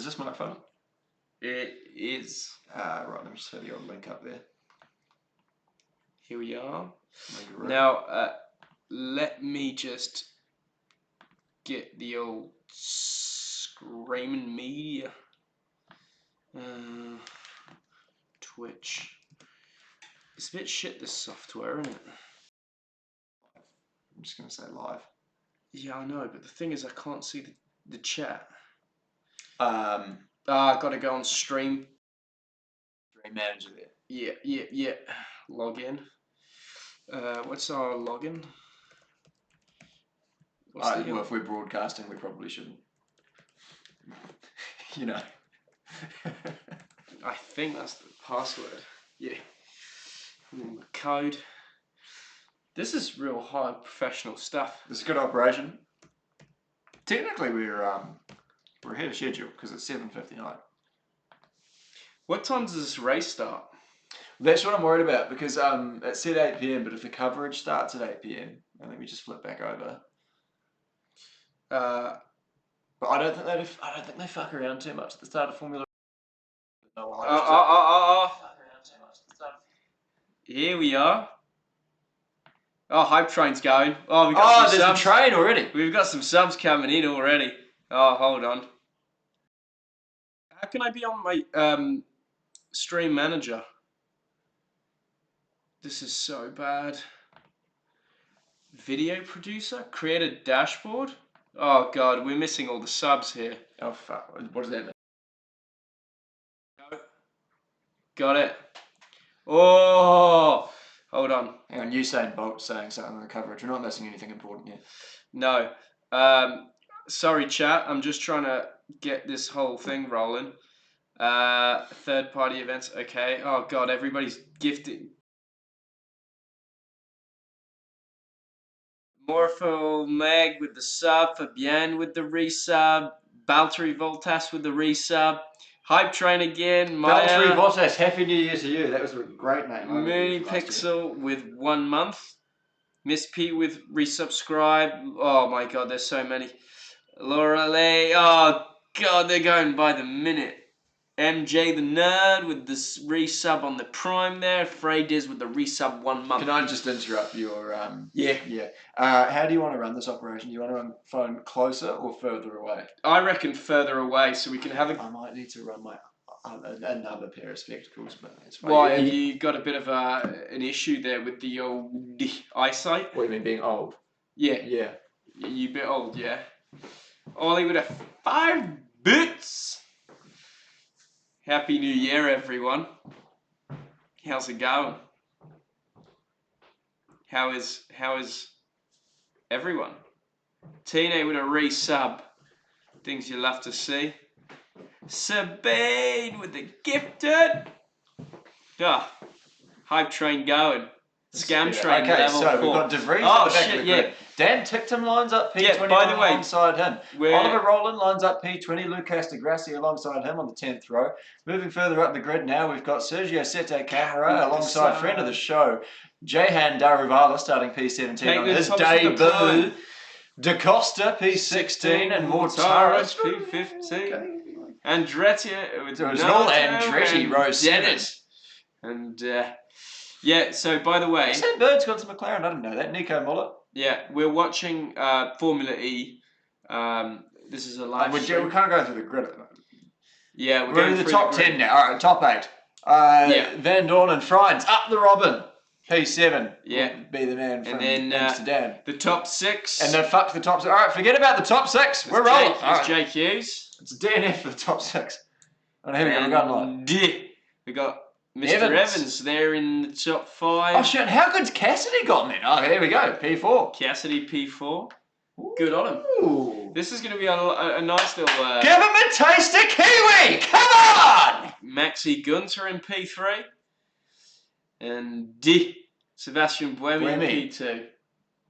Is this my phone? It is. Right, let me just have the old link up there. Here we are. Now, let me just get the old screaming media. Twitch. It's a bit shit, this software, isn't it? I'm just going to say live. Yeah, I know, but the thing is I can't see the chat. I got to go on stream. Stream manager there. Yeah. Log in. What's our login? Well, if we're broadcasting, we probably shouldn't. You know. I think that's the password. Yeah. Code. This is real high professional stuff. This is good operation. Technically, we're ahead of schedule because it's 7:59. What time does this race start? That's what I'm worried about because it said 8 p.m. But if the coverage starts at 8 p.m. and then we just flip back over. But I don't think they fuck around too much at the start of Formula. Here we are. Oh, Hype Train's going. Oh, we got some there's subs. a train already. We've got some subs coming in already. Oh, hold on. How can I be on my stream manager? This is so bad. Video producer? Create a dashboard? Oh god, we're missing all the subs here. Oh fuck, what does that mean? Got it. Oh, hold on. Hang on, Usain Bolt saying something on the coverage. We're not missing anything important yet. No. Sorry chat, I'm just trying to get this whole thing rolling. Third party events, okay. Oh god, everybody's gifting. Morpho Meg with the sub, Fabienne with the resub, Valtteri Voltas with the resub, Hype Train again, Maya. Valtteri Voltas, Happy New Year to you. That was a great name. Mooney Pixel with 1 month, Miss P with resubscribe. Oh my god, there's so many. Laura Lee, oh god, they're going by the minute. MJ the Nerd with the resub on the Prime there. Freydiz with the resub 1 month. Can I just interrupt your... Yeah. How do you want to run this operation? Do you want to run phone closer or further away? I reckon further away so we can have a... I might need to run my another pair of spectacles, but it's fine. Why, have you got a bit of an issue there with the old eyesight? What do you mean, being old? Yeah. Yeah. You a bit old, yeah? Ollie with a 5 bits! Happy New Year, everyone. How's it going? How is everyone? Tina with a resub. Things you love to see. Sabine with the gifted. Hype Train going. Scam Train level 4. We've got DeVries at the back of the grid. Dan Ticktum lines up P20 by the way, alongside him. Oliver Rowland lines up P20. Lucas Degrassi alongside him on the 10th row. Moving further up the grid now, we've got Sergio Sete Camara alongside friend of the show, Jehan Daruvala starting P17 on his debut. Da Costa P16 and Mortaris P15. Okay. Andretti with Andretti Rose Dennis. And yeah, so by the way, Sam Bird's gone to McLaren. I didn't know that. Nico Muller. Yeah, we're watching Formula E. This is a live stream. We're kind of going through the grid at the moment. Yeah, we're in the top 10 now. All right, top 8. Van Dorn and Friends up the Robin. P7. Yeah, be the man from Amsterdam. The top 6. And then fuck the top 6. All right, forget about the top 6. We're rolling. It's Jake Hughes. It's a DNF for the top 6. And here we go. We've got line. We got Mr. Evans there in the top 5. Oh shit! How good's Cassidy gotten in? Oh, here we go. P4. Cassidy P4. Good on him. Ooh. This is going to be a nice little... Give him a taste of Kiwi! Come on! Maxi Gunter in P3. And Sebastian Buemi in P2.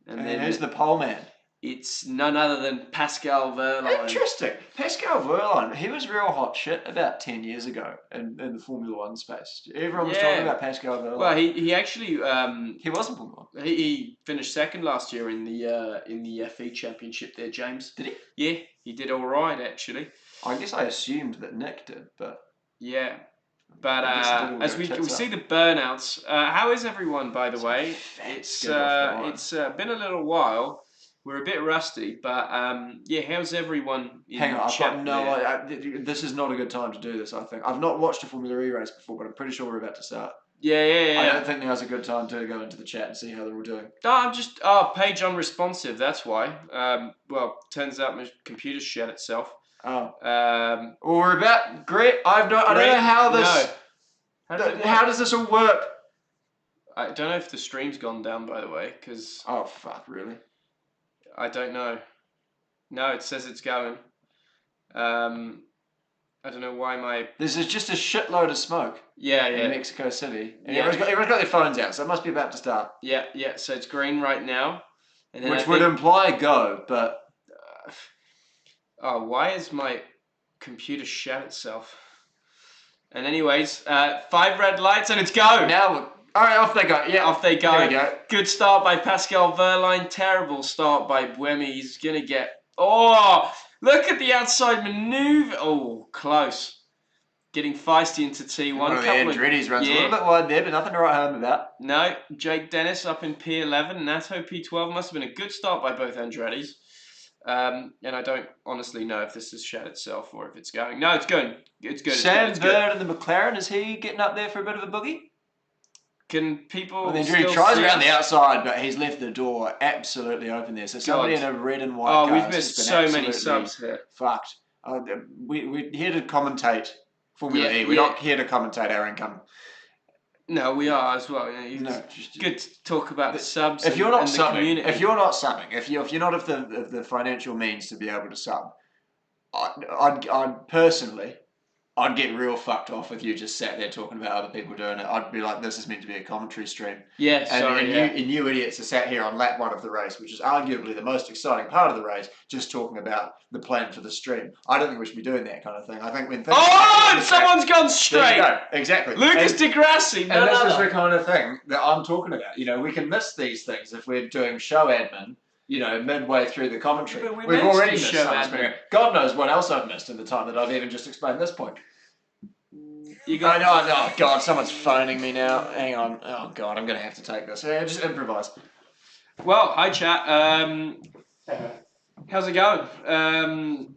And then who's the pole man? It's none other than Pascal Wehrlein. Interesting. Pascal Wehrlein, he was real hot shit about 10 years ago in the Formula 1 space. Everyone was talking about Pascal Wehrlein. Well, he actually... he wasn't Formula 1. He finished second last year in the FE Championship there, James. Did he? Yeah, he did all right, actually. I guess I assumed that Nick did, but Yeah. But I guess it all as we tits see up. the burnouts, how is everyone, by the way? fat It's skid off the line. it's been a little while. We're a bit rusty, but yeah, how's everyone in Hang on, I've chat got no there? idea. This is not a good time to do this, I think. I've not watched a Formula E race before, but I'm pretty sure we're about to start. Yeah. I don't think now's a good time to go into the chat and see how they're all doing. No, I'm just page unresponsive. That's why. Well, turns out my computer shat itself. Oh. Um, Well, we're about great. I don't know how this. No. How does this all work? I don't know if the stream's gone down, by the way, because Oh fuck! Really? I don't know. No, it says it's going. I don't know why my. This is just a shitload of smoke Yeah. in Mexico City, and Yeah. everyone's got their phones out, so it must be about to start. Yeah. So it's green right now, and then Which would imply go, but oh, why is my computer shat itself? And anyways, 5 red lights and it's go. now all right, off they go. Yeah, Off they go. There we go. Good start by Pascal Wehrlein. Terrible start by Buemi. He's gonna get. Oh, look at the outside maneuver. Oh, close. Getting feisty into T1. One of the Andretti's runs a little bit wide there, but nothing to write home about. No, Jake Dennis up in P11. Nato P12. Must have been a good start by both Andretti's. And I don't honestly know if this has shat itself or if it's going. No, it's going. It's good. Sam Bird and the McLaren, is he getting up there for a bit of a boogie? Can people? Well, then Drew tries around the outside, but he's left the door absolutely open there. So somebody in a red and white car. Oh, we've missed so many subs here. Fucked. We're here to commentate Formula E. We're not here to commentate our income. No, we are as well. Just good to talk about the subs. If you're not the community. if you're not subbing, if you're not of the financial means to be able to sub, I'd personally, I'd get real fucked off if you just sat there talking about other people doing it. I'd be like, this is meant to be a commentary stream. Yeah, and you idiots are sat here on lap 1 of the race, which is arguably the most exciting part of the race, just talking about the plan for the stream. I don't think we should be doing that kind of thing. I think when someone's gone straight. There you go. Exactly. Lucas Di Grassi. And this is the kind of thing that I'm talking about. You know, we can miss these things if we're doing show admin. You know, midway through the commentary, we've already missed so much. God knows what else I've missed in the time that I've even just explained this point. Oh God, someone's phoning me now. Hang on. Oh God, I'm going to have to take this. Yeah, just improvise. Well, hi chat. How's it going?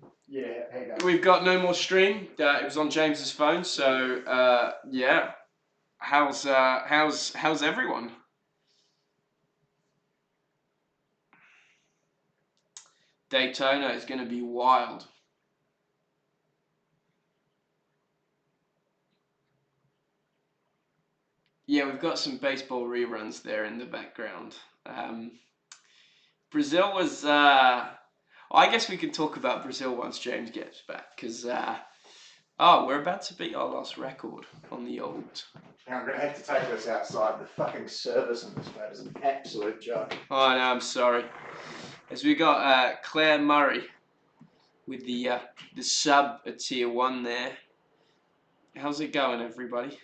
We've got no more stream. It was on James's phone, so yeah. How's everyone? Daytona is going to be wild. Yeah, we've got some baseball reruns there in the background. Brazil was... I guess we can talk about Brazil once James gets back, because... we're about to beat our last record on the old... Now I'm going to have to take this outside. The fucking service in this place is an absolute joke. Oh, no, I'm sorry. As we got Claire Murray with the sub at tier 1 there. How's it going, everybody?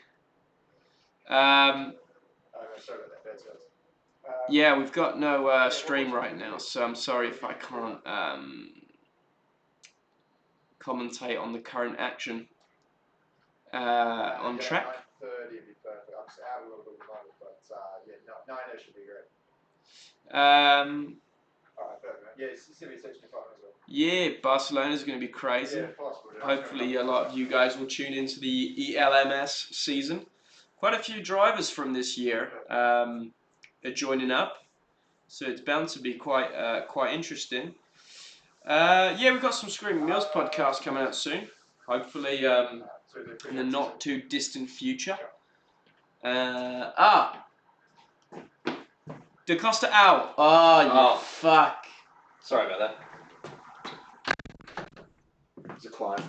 Yeah, we've got no stream right now, so I'm sorry if I can't commentate on the current action on track. 9:30 would be perfect. I'm just out a little bit at the moment, but 9 should be great. Alright, perfect. Yeah, it's going to be 65 as well. Yeah, Barcelona's going to be crazy. Yeah, possible. Hopefully a lot of you guys will tune into the ELMS season. Quite a few drivers from this year are joining up, so it's bound to be quite interesting. Yeah, we've got some Screaming Meals podcast coming out soon. Hopefully in the not too distant future. Da Costa out. Oh, fuck. Sorry about that. It's a climb.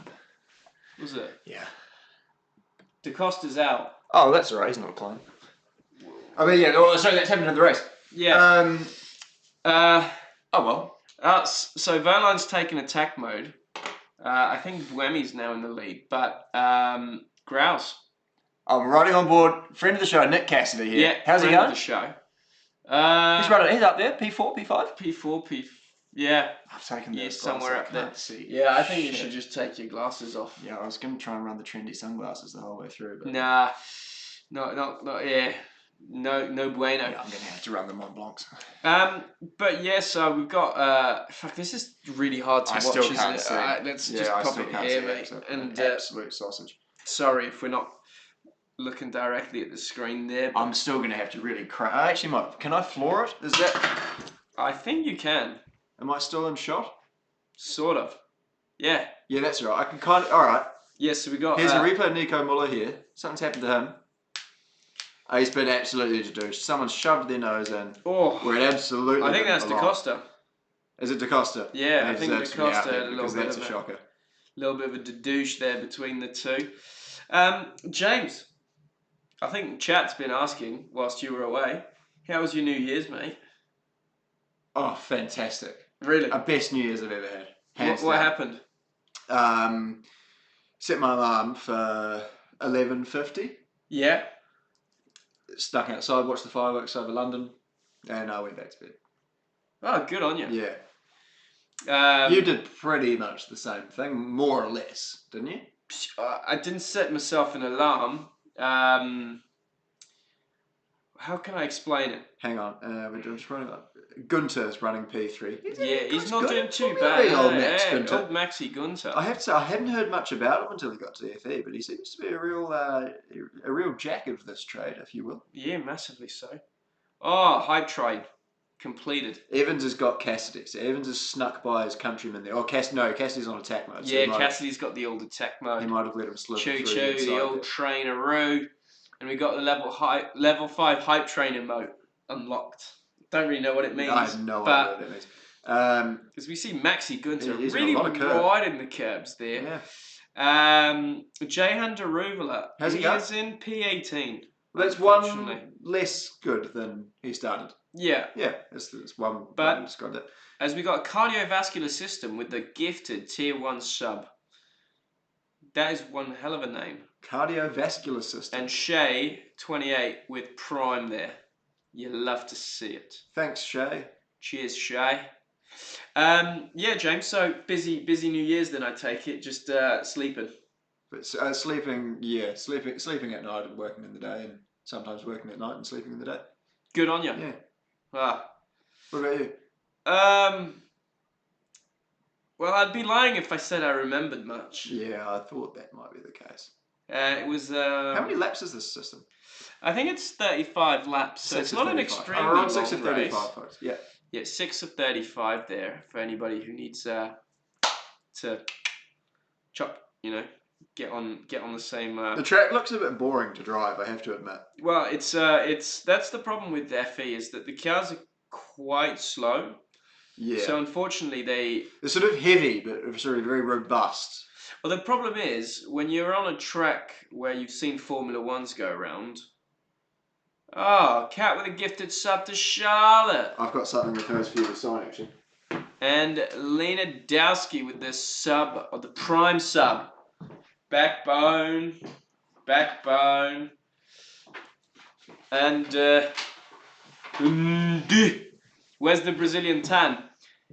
Was it? Yeah. Da Costa's out. Oh, that's alright. He's not a climb. I mean, yeah. Oh, sorry, that's happened in the race. Yeah. Oh well. So Verline's taken attack mode. I think Buemi's now in the lead, but Grouse. I'm riding on board. Friend of the show, Nick Cassidy here. Yeah. How's he going? Of the show. He's up there. P4, P5. P4, P. Yeah. I've taken Yeah, those somewhere glasses. up there. I can't see. Yeah, I think you shit. should just take your glasses off. Yeah, I was going to try and run the trendy sunglasses the whole way through, but Nah, no, yeah, no bueno. yeah, I'm going to have to run the Mont Blancs. But yeah, so we've got. Fuck, this is really hard to I watch. still isn't can't it? see. Let's Yeah, just I pop still it can't here, see mate. it. And Absolute sausage. sorry if we're not looking directly at the screen there. But I'm still going to have to really crank. I actually might. Can I floor it? Is that? I think you can. Am I still in shot? Sort of. Yeah. Yeah, that's right. I can kind of. All right. Yeah, so we got. Here's a replay of Nico Muller here. Something's happened to him. Oh, he's been absolutely deduced. Someone's shoved their nose in. Oh. Where it absolutely. I think didn't that's belong. DaCosta. Is it DaCosta? Yeah, He I think deserves to be out DaCosta there had a little because bit that's of a a shocker. little bit of a douche there between the two. James, I think chat's been asking whilst you were away. How was your New Year's, mate? Oh, fantastic! Really? Best New Year's I've ever had. Hands What down. happened? Set my alarm for 11:50. Yeah. Stuck outside, watched the fireworks over London, and I went back to bed. Oh, good on you. Yeah. You did pretty much the same thing, more or less, didn't you? I didn't set myself an alarm. How can I explain it? Hang on, we're just running up. Gunter's running P3. He's not doing too bad. bad. Old Max Gunter. Old Maxi Gunter. I have to say, I hadn't heard much about him until he got to the FE, but he seems to be a real jack of this trade, if you will. Yeah, massively so. Oh, hype train completed. Evans has got Cassidy, so Evans has snuck by his countryman there. Oh, Cassidy's on attack mode. So yeah, Cassidy's got the old attack mode. He might have let him slip Choo through the old traineroo. And we got the level 5 hype trainer mode unlocked. Don't really know what it means. I have no idea what it means. Because we see Maxi Gunter he's really got a lot of curve. riding the curbs there. Yeah. Jehan Daruvula. How's he going? Is in P18. That's one less good than he started. Yeah. Yeah, it's one. But one described it. As we got a cardiovascular system with the gifted tier 1 sub. That is one hell of a name. Cardiovascular system. And Shay, 28, with Prime there. You love to see it. Thanks, Shay. Cheers, Shay. Yeah, James. So busy New Year's. Then I take it. Just sleeping. But sleeping at night and working in the day, and sometimes working at night and sleeping in the day. Good on you. Yeah. Ah. What about you? Well, I'd be lying if I said I remembered much. Yeah, I thought that might be the case. It was. How many laps is this system? I think it's 35 laps, so it's not an extremely long race. 6 of 35, folks. Yeah. Yeah, 6 of 35 there for anybody who needs to chop. Get on the same. The track looks a bit boring to drive, I have to admit. Well, it's that's the problem with the FE is that the cars are quite slow. Yeah. So unfortunately, they're sort of heavy, but sort of very robust. Well, the problem is when you're on a track where you've seen Formula Ones go around. Oh, Cat with a gifted sub to Charlotte. I've got something with hers for you to sign, actually. And Lena Dowski with the sub, or the Prime sub. Backbone. And where's the Brazilian tan?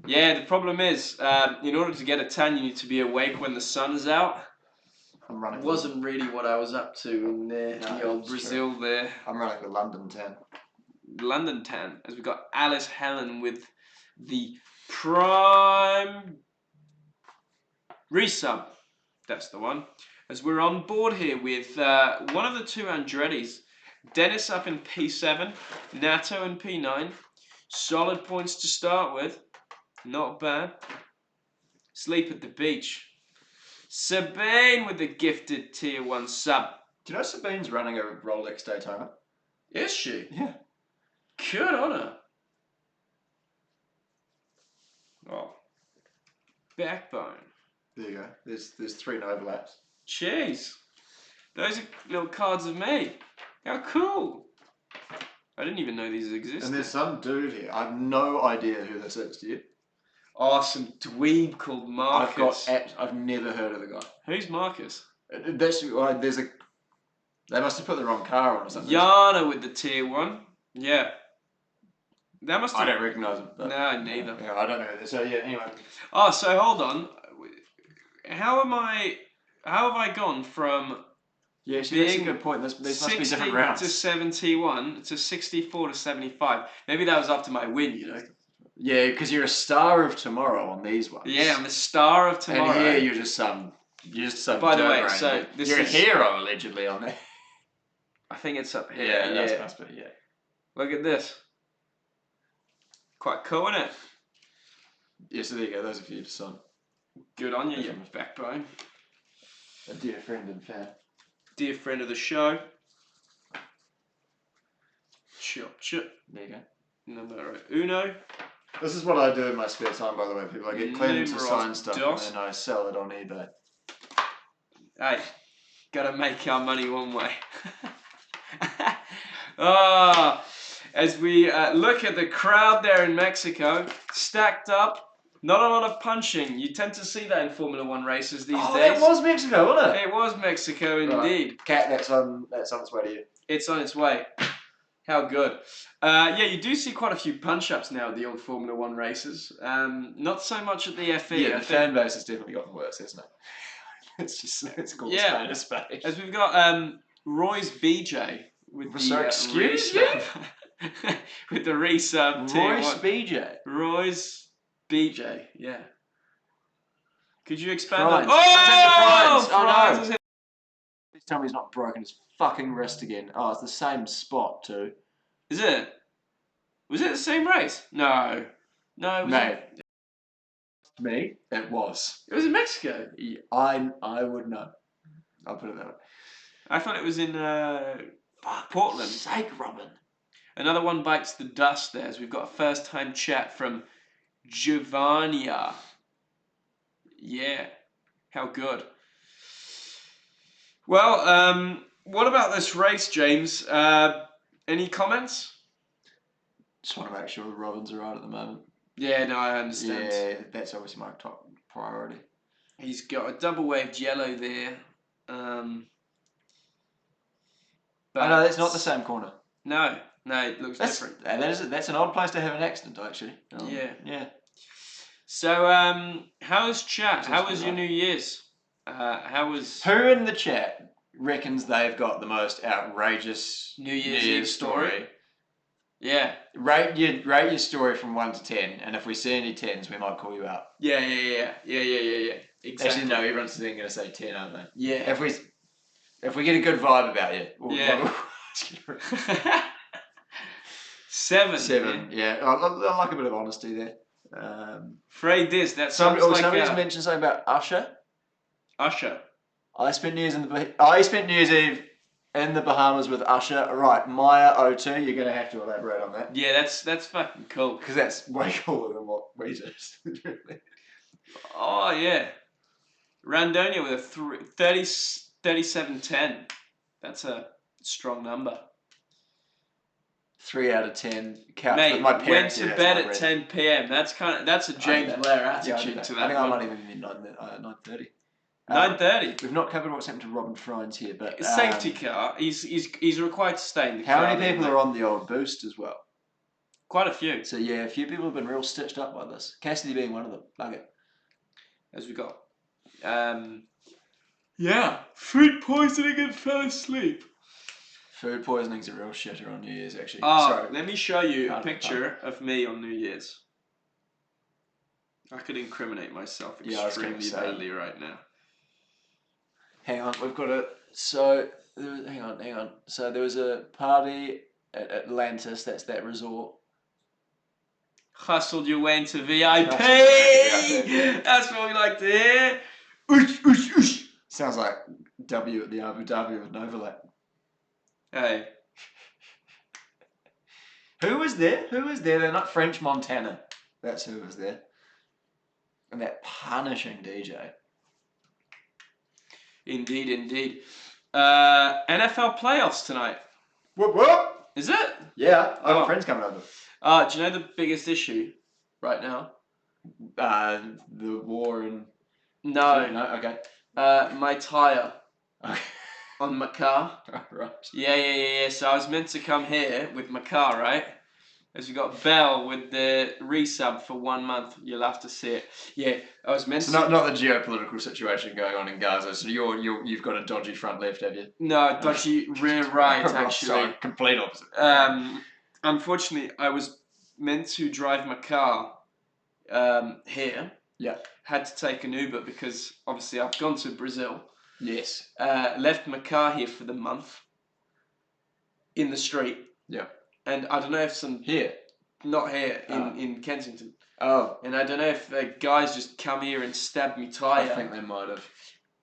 Yeah, the problem is, in order to get a tan, you need to be awake when the sun's out. I'm running. Wasn't really what I was up to in there, the old Brazil there. I'm running the London tan. London tan, as we got Alice Helen with the Prime resub. That's the one. As we're on board here with one of the two Andrettis. Dennis up in P7, Nato in P9. Solid points to start with. Not bad. Sleep at the beach. Sabine with the gifted tier 1 sub. Do you know Sabine's running a Rolex Daytona? Is she? Yeah. Good on her. Oh. Backbone. There you go. There's 3 Nova laps. Jeez. Those are little cards of me. How cool. I didn't even know these existed. And there's some dude here. I have no idea who this is, do you? Oh, some dweeb called Marcus. I've never heard of the guy. Who's Marcus? They must have put the wrong car on or something. Yana with the tier 1. Yeah. That must I have... don't recognise him. But, No, neither. Yeah, I don't know. So yeah, anyway. Oh, so hold on. How have I gone from Yeah, actually, that's a being good point. These must be 60 different rounds. to 71 to 64 to 75? Maybe that was after my win, you know. Yeah, because you're a star of tomorrow on these ones. Yeah, I'm the star of tomorrow. And here you're just some. By the way, so this you're is a hero allegedly on there. I think it's up here. Yeah, Yeah. that must be. Yeah. Look at this. Quite cool, isn't it? Yeah, so there you go. Those are for you to sign. Good on you, you backbone. A dear friend and fan. Dear friend of the show. Chop. There you go. Numero uno. This is what I do in my spare time, by the way, people. I get Clem to Numeros sign stuff dos. and then I sell it on eBay. Hey, gotta make our money one way. Oh, as we look at the crowd there in Mexico, stacked up, not a lot of punching. You tend to see that in Formula One races these days. Oh, that was Mexico, wasn't it? It was Mexico indeed. Right. Cat, that's on its way to you. It's on its way. How good. Yeah, you do see quite a few punch-ups now at the old Formula One races. Not so much at the FE. Yeah, the fan base has definitely gotten worse, hasn't it? It's called a spade. As we've got Roy's BJ with the excuse you? with the resub. Roy's BJ. Roy's BJ. Yeah. Could you expand Frines. on? Oh, oh no! Please tell me he's not broken his fucking wrist again. Oh, it's the same spot too. Is it? Was it the same race? No. No, it was Mate. Me? It was. It was in Mexico. Yeah, I would know. I'll put it that way. I thought it was in Portland. Sake, Robin. Another one bites the dust there, as we've got a first-time chat from Giovannia. Yeah. How good. Well, what about this race, James? Any comments? Just want to make sure Robin's alright at the moment. Yeah, no, I understand. Yeah, that's obviously my top priority. He's got a double waved yellow there. But no, that's not the same corner. No, it looks different. That's an odd place to have an accident, actually. Yeah. So, how was chat? How was your New Year's? Who in the chat reckons they've got the most outrageous New Year's story? Yeah. Rate your story from 1 to 10, and if we see any 10s, we might call you out. Yeah. Exactly. Actually, no, everyone's then going to say 10, aren't they? Yeah. If we get a good vibe about you, yeah. 7. Yeah. I like a bit of honesty there. Afraid this. That somebody's like mentioned something about Usher. Usher. I spent New Year's Eve in the Bahamas with Usher. Right, Maya O2. You're gonna have to elaborate on that. Yeah, that's fucking cool. Because that's way cooler than what we just. Oh yeah, Randonia with a 37-10. That's a strong number. 3 out of 10. Couch Mate, with my parents. went to bed at 10 p.m. That's a James Blair attitude to that. I think I might even be 9:30. 9:30. We've not covered what's happened to Robin Frines here, but safety car. He's required to stay in the car. How many people are on the old boost as well? Quite a few. So yeah, a few people have been real stitched up by this. Cassidy being one of them. Like it. As we got, yeah, food poisoning and fell asleep. Food poisoning's a real shitter on New Year's, actually. Sorry. Let me show you a picture of me on New Year's. I could incriminate myself extremely badly right now. Hang on, we've got a... hang on. So there was a party at Atlantis, that's that resort. Hustled your way into VIP! That's what we like to hear. Oosh. Sounds like W at the Abu Dhabi with an overlap. Hey. Who was there? They're not French Montana. That's who was there. And that punishing DJ. Indeed. NFL playoffs tonight. Whoop. Is it? Yeah, I got friends coming over. Do you know the biggest issue right now? The war in... No, okay. my tyre. Okay. On my car. Right. Yeah. So I was meant to come here with my car, right? As we got Bell with the resub for 1 month. You'll have to see it. Yeah, I was meant So to. not the geopolitical situation going on in Gaza. So you've got a dodgy front left, have you? No, dodgy rear right, actually. So complete opposite. Unfortunately, I was meant to drive my car here. Yeah. Had to take an Uber because obviously I've gone to Brazil. Yes. Left my car here for the month. In the street. Yeah. And I don't know if Here? Not here, in Kensington. Oh. And I don't know if guys just come here and stab me tyre. I think they might have.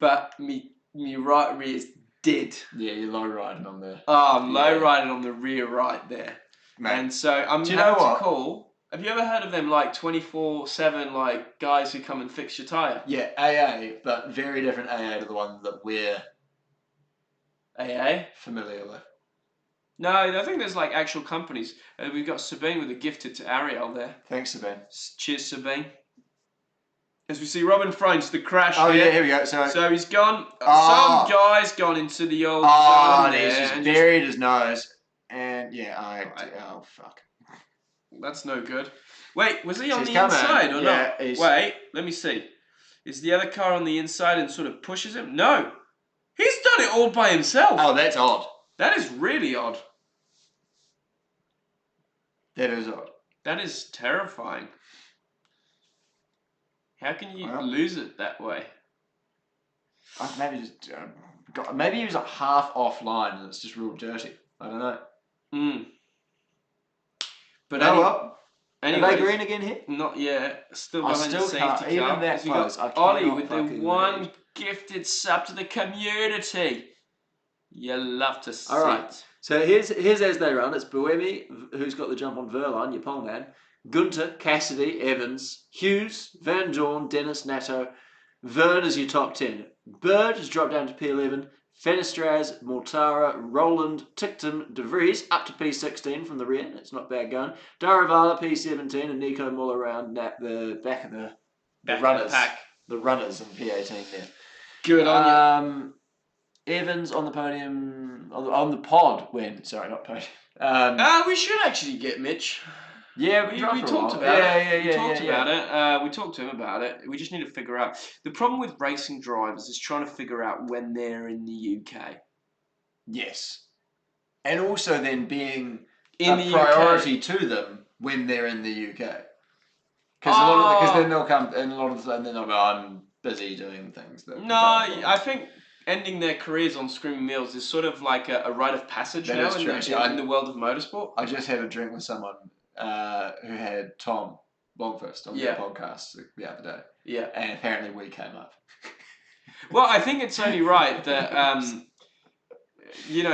But me right rear is dead. Yeah, you're low riding on the... Oh, I'm low riding on the rear right there. Mate, and so I'm do you know what? to call. Have you ever heard of them, like 24/7, like guys who come and fix your tyre? Yeah, AA, but very different AA to the ones that we're AA? familiar with. No, I think there's like actual companies. We've got Sabine with a gifted to Ariel there. Thanks, Sabine. Cheers, Sabine. As we see Robin French, the crash. Oh yeah, here we go. So he's gone. Some guy's gone into the old zone there. He's just buried his nose. And yeah, oh fuck. That's no good. Wait, was he on the coming. inside or Yeah, not? Wait, let me see. Is the other car on the inside and sort of pushes him? No. He's done it all by himself. Oh, that's odd. That is really odd. That is odd. That is terrifying. How can you lose it that way? Maybe he was like half offline and it's just real dirty. I don't know. But anyway, are they green again here? Not yet. Still behind the safety car. Even that close. Ollie with the one gifted sub to the community. You love to see it. So here's as they run. It's Buemi, who's got the jump on Verline, your pole man. Gunter, Cassidy, Evans, Hughes, Van Dorn, Dennis, Natto. Vern is your top 10. Bird has dropped down to P11. Fenestraz, Mortara, Roland, Ticton, De Vries up to P16 from the rear. It's not bad going. Daravala P17 and Nico Mull around the back of the runners. Of the pack. The runners in P18 there. Good on you. Evans on the podium, on the pod when, sorry, not podium. We should actually get Mitch. Yeah, we talked about it. We talked about it. We talked to him about it. We just need to figure out. The problem with racing drivers is trying to figure out when they're in the UK. Yes. And also then being in a priority to them when they're in the UK. Because then they'll come, and then they'll go, I'm busy doing things. I think ending their careers on Screaming Meals is sort of like a rite of passage now in the world of motorsport. I just had a drink with someone who had Tom Longfirst on their podcast the other day. Yeah. And apparently we came up. Well, I think it's only right that,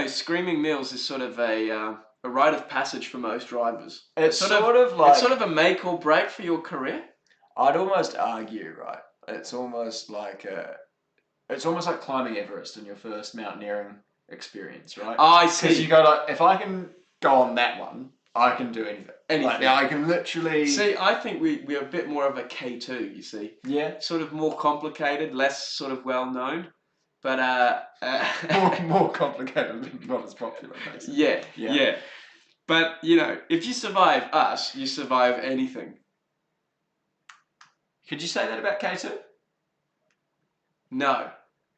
Screaming Meals is sort of a rite of passage for most drivers. It's sort of a make or break for your career. I'd almost argue, right? It's almost like climbing Everest in your first mountaineering experience, right? I see. Because you go like, if I can go on that one, I can do anything. Like, I can literally... See, I think we're a bit more of a K2, you see. Yeah. Sort of more complicated, less sort of well-known. But... more complicated, not as popular, basically. Yeah. But, if you survive us, you survive anything. Could you say that about K2? No.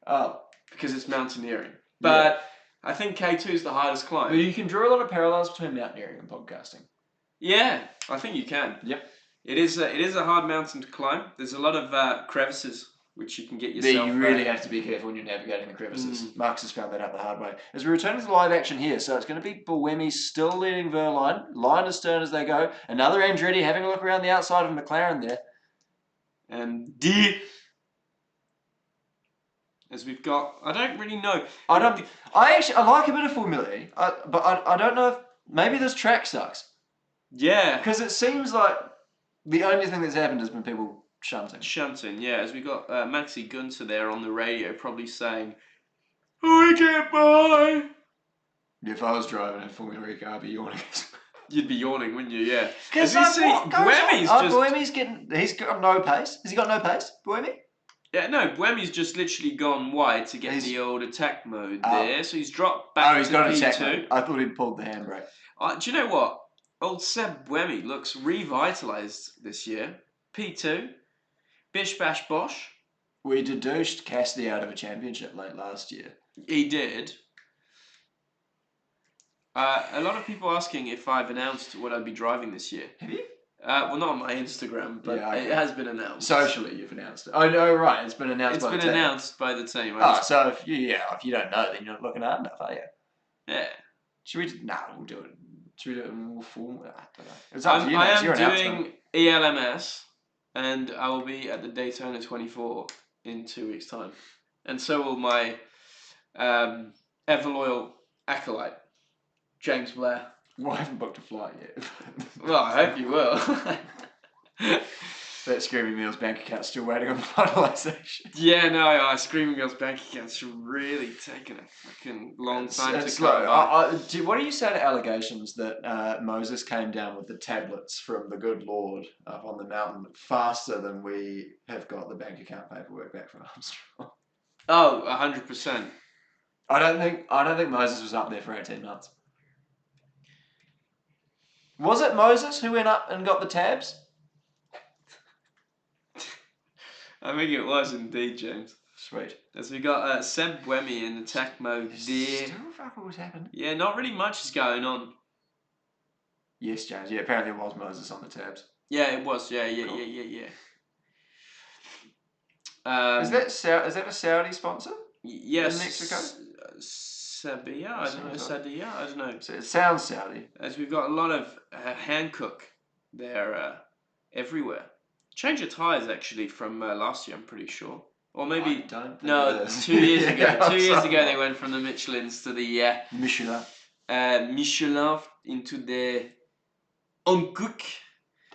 Oh. Because it's mountaineering. But... I think K2 is the hardest climb. But you can draw a lot of parallels between mountaineering and podcasting. Yeah, I think you can. Yep. It is a hard mountain to climb. There's a lot of crevices which you can get yourself. There, you really have to be careful when you're navigating the crevices. Marcus has found that out the hard way. As we return to the live action here, so it's going to be Buemi still leading Verline, line astern as they go. Another Andretti having a look around the outside of McLaren there. And as we've got, I don't really know. I like a bit of Formula E, but I don't know if maybe this track sucks. Yeah, because it seems like the only thing that's happened has been people shunting. Yeah. As we got Maxi Gunter there on the radio, probably saying, "I can't buy." If I was driving a Formula E car, I'd be yawning. You'd be yawning, wouldn't you? Yeah. Because you see, Buemi's he's got no pace. Has he got no pace, Buemi? Yeah, no, Buemi's just literally gone wide to get the old attack mode there, so he's dropped back to P2. Got attack mode. I thought he'd pulled the handbrake. Do you know what? Old Seb Buemi looks revitalised this year. P2. Bish Bash Bosh. We deduced Cassidy out of a championship late last year. He did. A lot of people asking if I've announced what I'd be driving this year. Have you? Well, not on my Instagram, but it has been announced. Socially, you've announced it. Oh, no, right. It's been announced by the team. It's been announced by the team. So if you don't know, then you're not looking hard enough, are you? Yeah. Should we? We'll do it. Should we do it more formal? I don't know. It's up to you. I am doing ELMS, and I will be at the Daytona 24 in 2 weeks' time. And so will my ever loyal acolyte, James Blair. Well, I haven't booked a flight yet. Well, I hope you will. That Screaming Meal's bank account's still waiting on finalisation. Yeah, no, Screaming Meal's bank account's really taken a fucking long time to come by. What do you say to allegations that Moses came down with the tablets from the good Lord up on the mountain faster than we have got the bank account paperwork back from Armstrong? Oh, 100%. I don't think Moses was up there for 18 months. Was it Moses who went up and got the tabs? I think it was indeed, James. Sweet. As we got Seb Buemi in attack mode there. Still fuck what's happened. Yeah, not really much is going on. Yes, James. Yeah, apparently it was Moses on the tabs. Yeah, it was. Yeah. Is that a Saudi sponsor? Yes. In Mexico? Sabia? I don't know. Sadia? I don't know. So it sounds Saudi. As we've got a lot of Hankook there everywhere. Change of tyres actually from last year, I'm pretty sure. Or maybe... I don't think no, it is. 2 years ago. 2 years ago they went from the Michelins to the... Michelin. Michelin into the Hankook.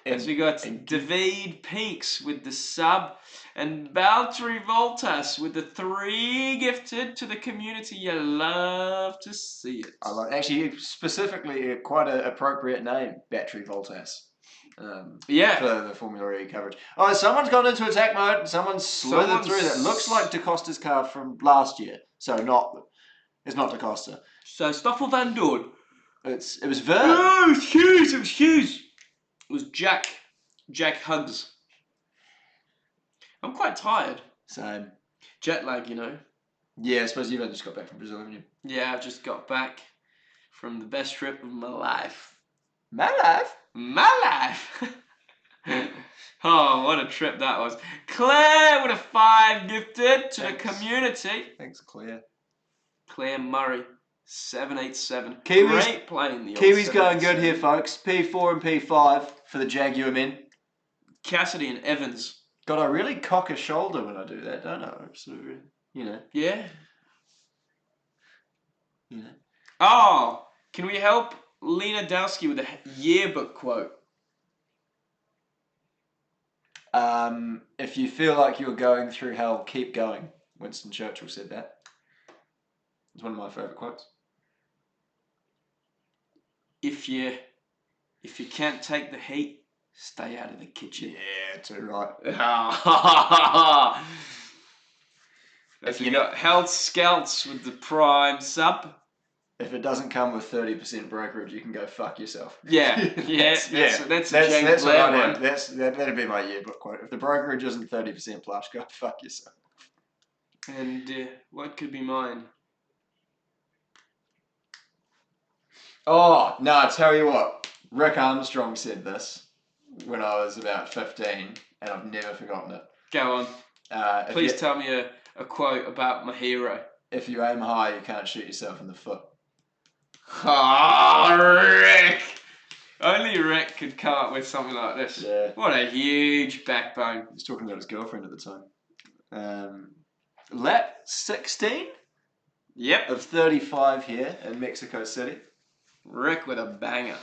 As we got David Peaks with the sub and Valtteri Bottas with the 3 gifted to the community. You love to see it. I like actually specifically quite an appropriate name, Valtteri Bottas. For the Formula E coverage. Oh, someone's gone into attack mode. Someone's slithered through that. Looks like DaCosta's car from last year. So it's not DaCosta. So Stoffel Van Dorn. It was Vern. Oh, it was Hughes. It was Jack Huggs. I'm quite tired. Same. Jet lag, you know. Yeah, I suppose you've only just got back from Brazil, haven't you? Yeah, I've just got back from the best trip of my life. My life? My life! Oh, what a trip that was. Claire with a 5 gifted to the community. Thanks, Claire. Claire Murray, 787. Kiwis, great playing the Kiwis going good here, folks. P4 and P5 for the Jaguar men. Cassidy and Evans. God, I really cock a shoulder when I do that, don't I? Sort of, you know. Yeah. You know. Oh, can we help Lena Dowski with a yearbook quote? If you feel like you're going through hell, keep going. Winston Churchill said that. It's one of my favourite quotes. If you can't take the heat, stay out of the kitchen. Yeah, too right. If you got Health Scouts with the Prime sub. If it doesn't come with 30% brokerage, you can go fuck yourself. Yeah, that's a James Blair one. That'd be my yearbook quote. If the brokerage isn't 30% plus, go fuck yourself. And what could be mine? Oh, no, I tell you what. Rick Armstrong said this when I was about 15, and I've never forgotten it. Go on. Please tell me a quote about my hero. If you aim high, you can't shoot yourself in the foot. Oh, Rick! Only Rick could come up with something like this. Yeah. What a huge backbone. He was talking about his girlfriend at the time. Lap 16? Yep. Of 35 here in Mexico City. Rick with a banger,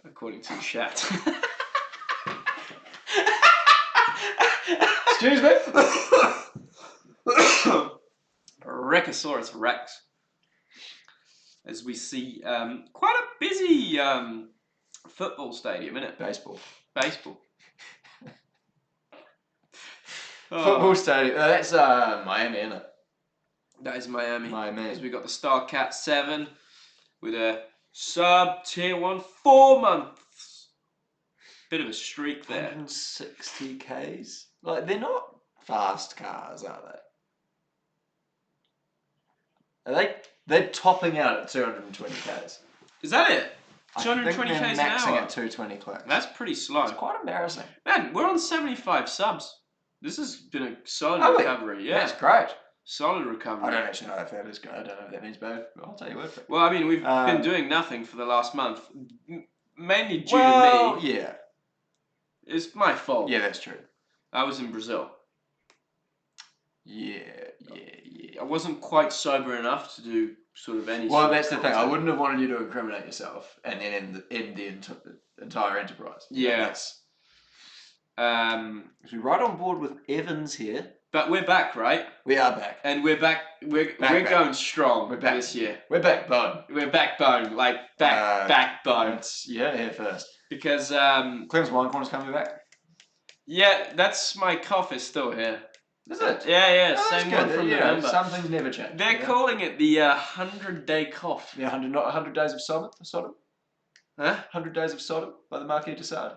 according to chat. Excuse me? Rickosaurus Rex. As we see quite a busy football stadium, isn't it? Baseball. Football stadium. That's Miami, isn't it? That is Miami. Miami. As we got the Starcat 7 with a sub tier 1 4 months bit of a streak there. 160 k's. Like they're not fast cars, are they? Are they? They're topping out at 220 k's. Is that it? I 220 think they're k's an maxing hour. at 220 clicks. That's pretty slow. It's quite embarrassing. Man, we're on 75 subs. This has been a solid recovery. Yeah, that's great. Solid recovery. I don't actually know if that is good. I don't know if that means bad. But I'll tell you what. Well, I mean, we've been doing nothing for the last month, mainly due to me. Yeah. It's my fault. Yeah, that's true. I was in Brazil. Yeah. I wasn't quite sober enough to do sort of any. Well, that's the thing. I wouldn't have wanted you to incriminate yourself and then end the entire enterprise. Yeah. We're right on board with Evans here. But we're back, right? We are back. And we're back. We're going strong this year. We're backbone. We're backbone. Like backbone. Yeah, here first. Because Clem's Wine Corner's coming back. Yeah, that's my cough is still here. Is it? Yeah. Oh, same one from November. Some things never change. They're calling it the 100-day cough. Yeah, 100 days of Sodom. Huh? 100 Days of Sodom by the Marquis de Sade.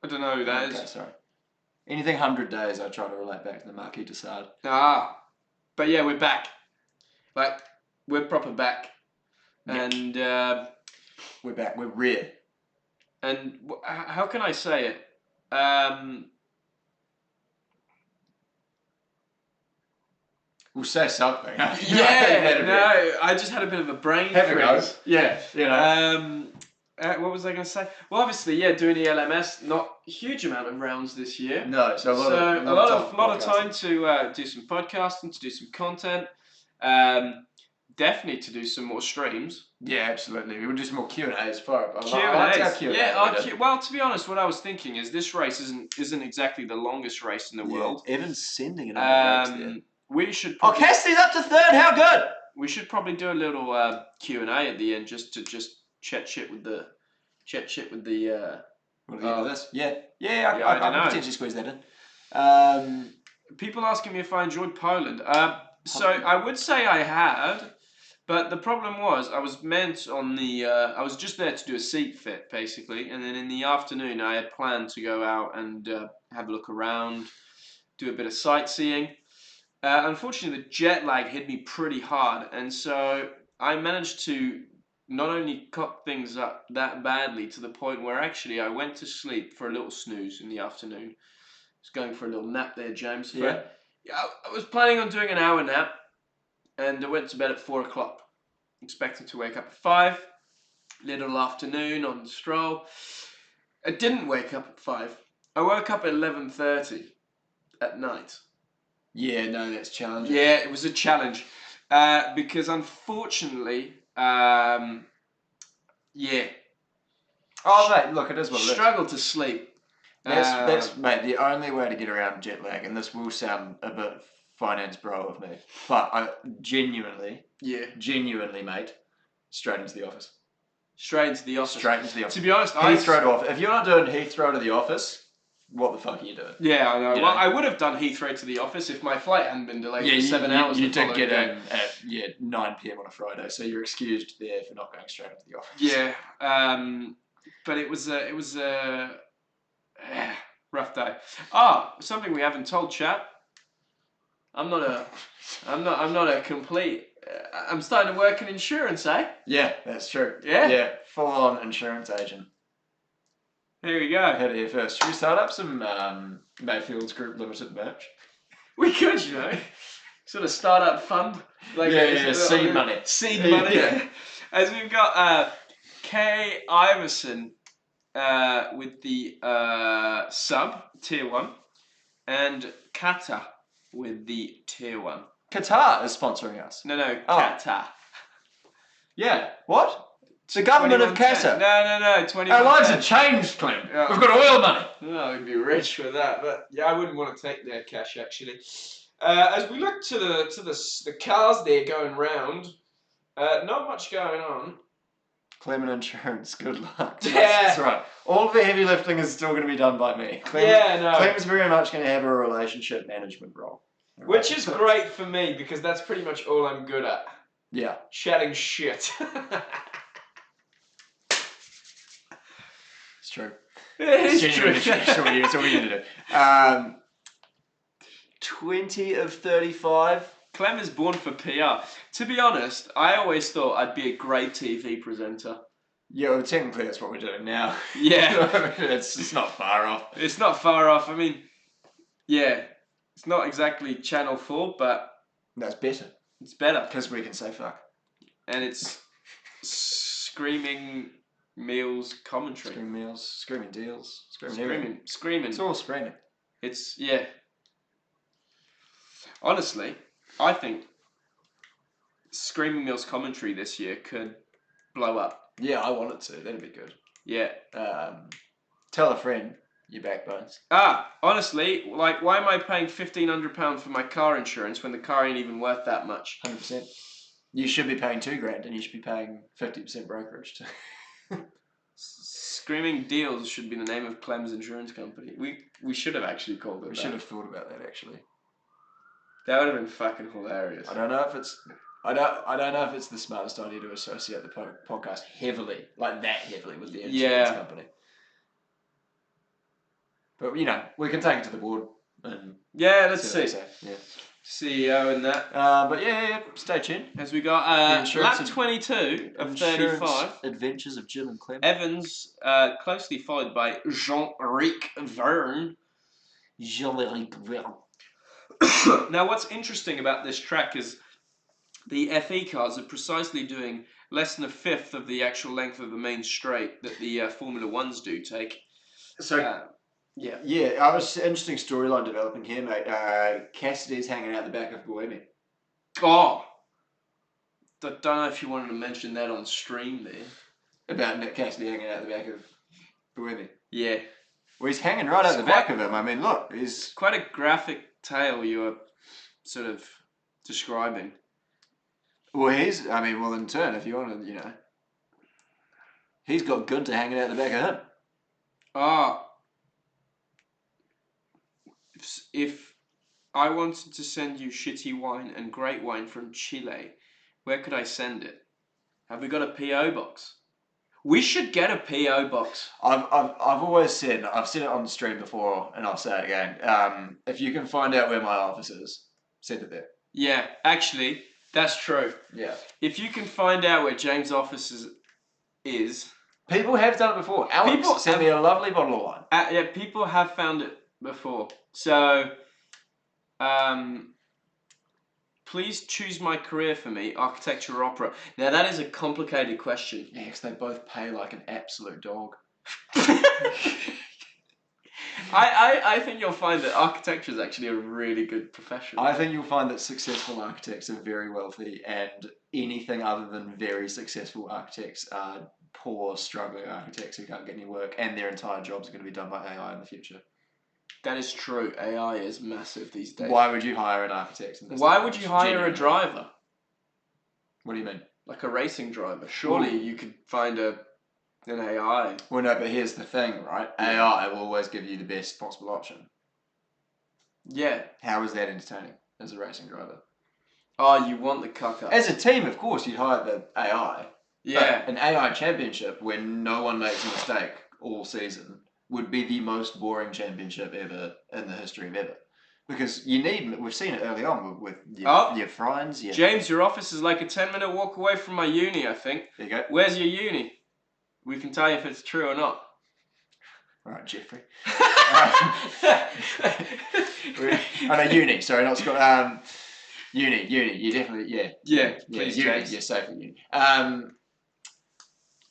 I don't know who that is. Okay, sorry. Anything 100 days, I try to relate back to the Marquis de Sade. But yeah, we're back. Like, we're proper back. Yep. And we're back. We're rare. And how can I say it? We'll say something. I just had a bit of a brain freeze. Yeah, you know. What was I going to say? Well, obviously, doing the LMS, not a huge amount of rounds this year. No, so a lot of time to do some podcasting, to do some content. Definitely to do some more streams. Yeah, absolutely. We will do some more Q&As for it. Q&As. Well, to be honest, what I was thinking is this race isn't exactly the longest race in the world. Evan's sending it over race there. We should. Cassidy's up to third. How good! We should probably do a little Q&A at the end, just to chat shit with the. Want to get into this? Yeah. I can potentially squeeze that in. People asking me if I enjoyed Poland. So I would say I had, but the problem was I was meant on the. I was just there to do a seat fit basically, and then in the afternoon I had planned to go out and have a look around, do a bit of sightseeing. Unfortunately, the jet lag hit me pretty hard, and so I managed to not only cock things up that badly to the point where actually I went to sleep for a little snooze in the afternoon. I was going for a little nap there, James. Yeah. I was planning on doing an hour nap, and I went to bed at 4 o'clock, expecting to wake up at 5. Little afternoon on the stroll. I didn't wake up at 5. I woke up at 11:30 at night. Yeah, no, that's challenging. Yeah, it was a challenge. Because unfortunately, Oh, mate, look, it is what it is. Struggled to sleep. That's mate, the only way to get around jet lag, and this will sound a bit finance bro of me, but I genuinely, mate, straight into the office. Straight into the office. To be honest, Heathrow to office. If you're not doing Heathrow to the office, what the fuck are you doing? Yeah, I know. Well, I would have done Heathrow to the office if my flight hadn't been delayed for 7 hours. You did get in at 9 p.m. on a Friday, so you're excused there for not going straight into the office. Yeah, but it was a rough day. Something we haven't told, chap. I'm not a complete. I'm starting to work in insurance, eh? Yeah, that's true. Yeah, full-on insurance agent. Here we go. Head here first. Should we start up some Mayfield's Group Limited merch? We could, sort of start-up fund. Seed money. Seed money. Yeah. As we've got Kay Iverson with the sub, tier 1, and Kata with the tier 1. Qatar is sponsoring us. No, Qatar. Yeah. What? The government of Qatar. No. 21. Our lives have changed, Clem. Yeah. We've got oil money. Oh, we'd be rich with that, but I wouldn't want to take their cash actually. As we look to the cars there going round, not much going on. Clement Insurance, good luck. Yeah. That's right. All of the heavy lifting is still going to be done by me. Clem's very much going to have a relationship management role. Right. Which is great for me because that's pretty much all I'm good at. Yeah. Chatting shit. It's true. It is true. That's what we're going to do. 20 of 35. Clem is born for PR. To be honest, I always thought I'd be a great TV presenter. Yeah, well, technically that's what we're doing now. Yeah. It's not far off. It's not far off. I mean, yeah, it's not exactly Channel 4, but That's better. it's better. Because we can say fuck. And it's screaming meals commentary. Screaming meals, screaming deals, screaming everything. Screaming. It's all screaming. It's, yeah. Honestly, I think Screaming Meals commentary this year could blow up. Yeah, I want it to. That'd be good. Yeah. Tell a friend, you backbones. Honestly, like, why am I paying £1,500 for my car insurance when the car ain't even worth that much? 100%. You should be paying $2,000 and you should be paying 50% brokerage too. Screaming Deals should be the name of Clem's insurance company. We should have actually called it We that. should have thought about that actually. That would have been fucking hilarious. I don't know if it's the smartest idea to associate the podcast heavily, like that heavily, with the insurance company. But we can take it to the board and let's see. Yeah. CEO and that. But yeah, stay tuned. As we got lap 22 of 35. Adventures of Jim and Clem. Evans, closely followed by Jean-Eric Verne. Now, what's interesting about this track is the FE cars are precisely doing less than a fifth of the actual length of the main straight that the Formula Ones do take. So, yeah, I was interesting storyline developing here, mate. Cassidy's hanging out the back of Bohemian. Oh, I don't know if you wanted to mention that on stream there. About Nick Cassidy hanging out the back of Bohemian. Yeah. Well, he's hanging right out the back of him. I mean, look, he's quite a graphic tale you were sort of describing. Well, in turn, if you want to, he's got Gunter hanging out the back of him. If I wanted to send you shitty wine and great wine from Chile, where could I send it? Have we got a PO box? We should get a PO box. I've always said, I've said it on the stream before, and I'll say it again. If you can find out where my office is, send it there. Yeah, actually, that's true. Yeah. If you can find out where James' office is, people have done it before. Alex sent me a lovely bottle of wine. Yeah, people have found it before. So, please choose my career for me, architecture or opera. Now, that is a complicated question. Yeah, because they both pay like an absolute dog. I think you'll find that architecture is actually a really good profession. I think you'll find that successful architects are very wealthy, and anything other than very successful architects are poor, struggling architects who can't get any work, and their entire jobs are going to be done by AI in the future. That is true. AI is massive these days. Why would you hire an architect? Why would you hire a driver? What do you mean? Like a racing driver. Surely you could find an AI. Well, no, but here's the thing, right? AI will always give you the best possible option. Yeah. How is that entertaining as a racing driver? Oh, you want the cuck up. As a team, of course, you'd hire the AI. Yeah. But an AI championship where no one makes a mistake all season would be the most boring championship ever in the history of ever. Because we've seen it early on with your friends. James, your office is like a 10-minute walk away from my uni, I think. There you go. Where's your uni? We can tell you if it's true or not. All right, Jeffrey. Uni. Sorry, not Scott. Uni. You definitely, Yeah, please, uni. James. You're safe at uni.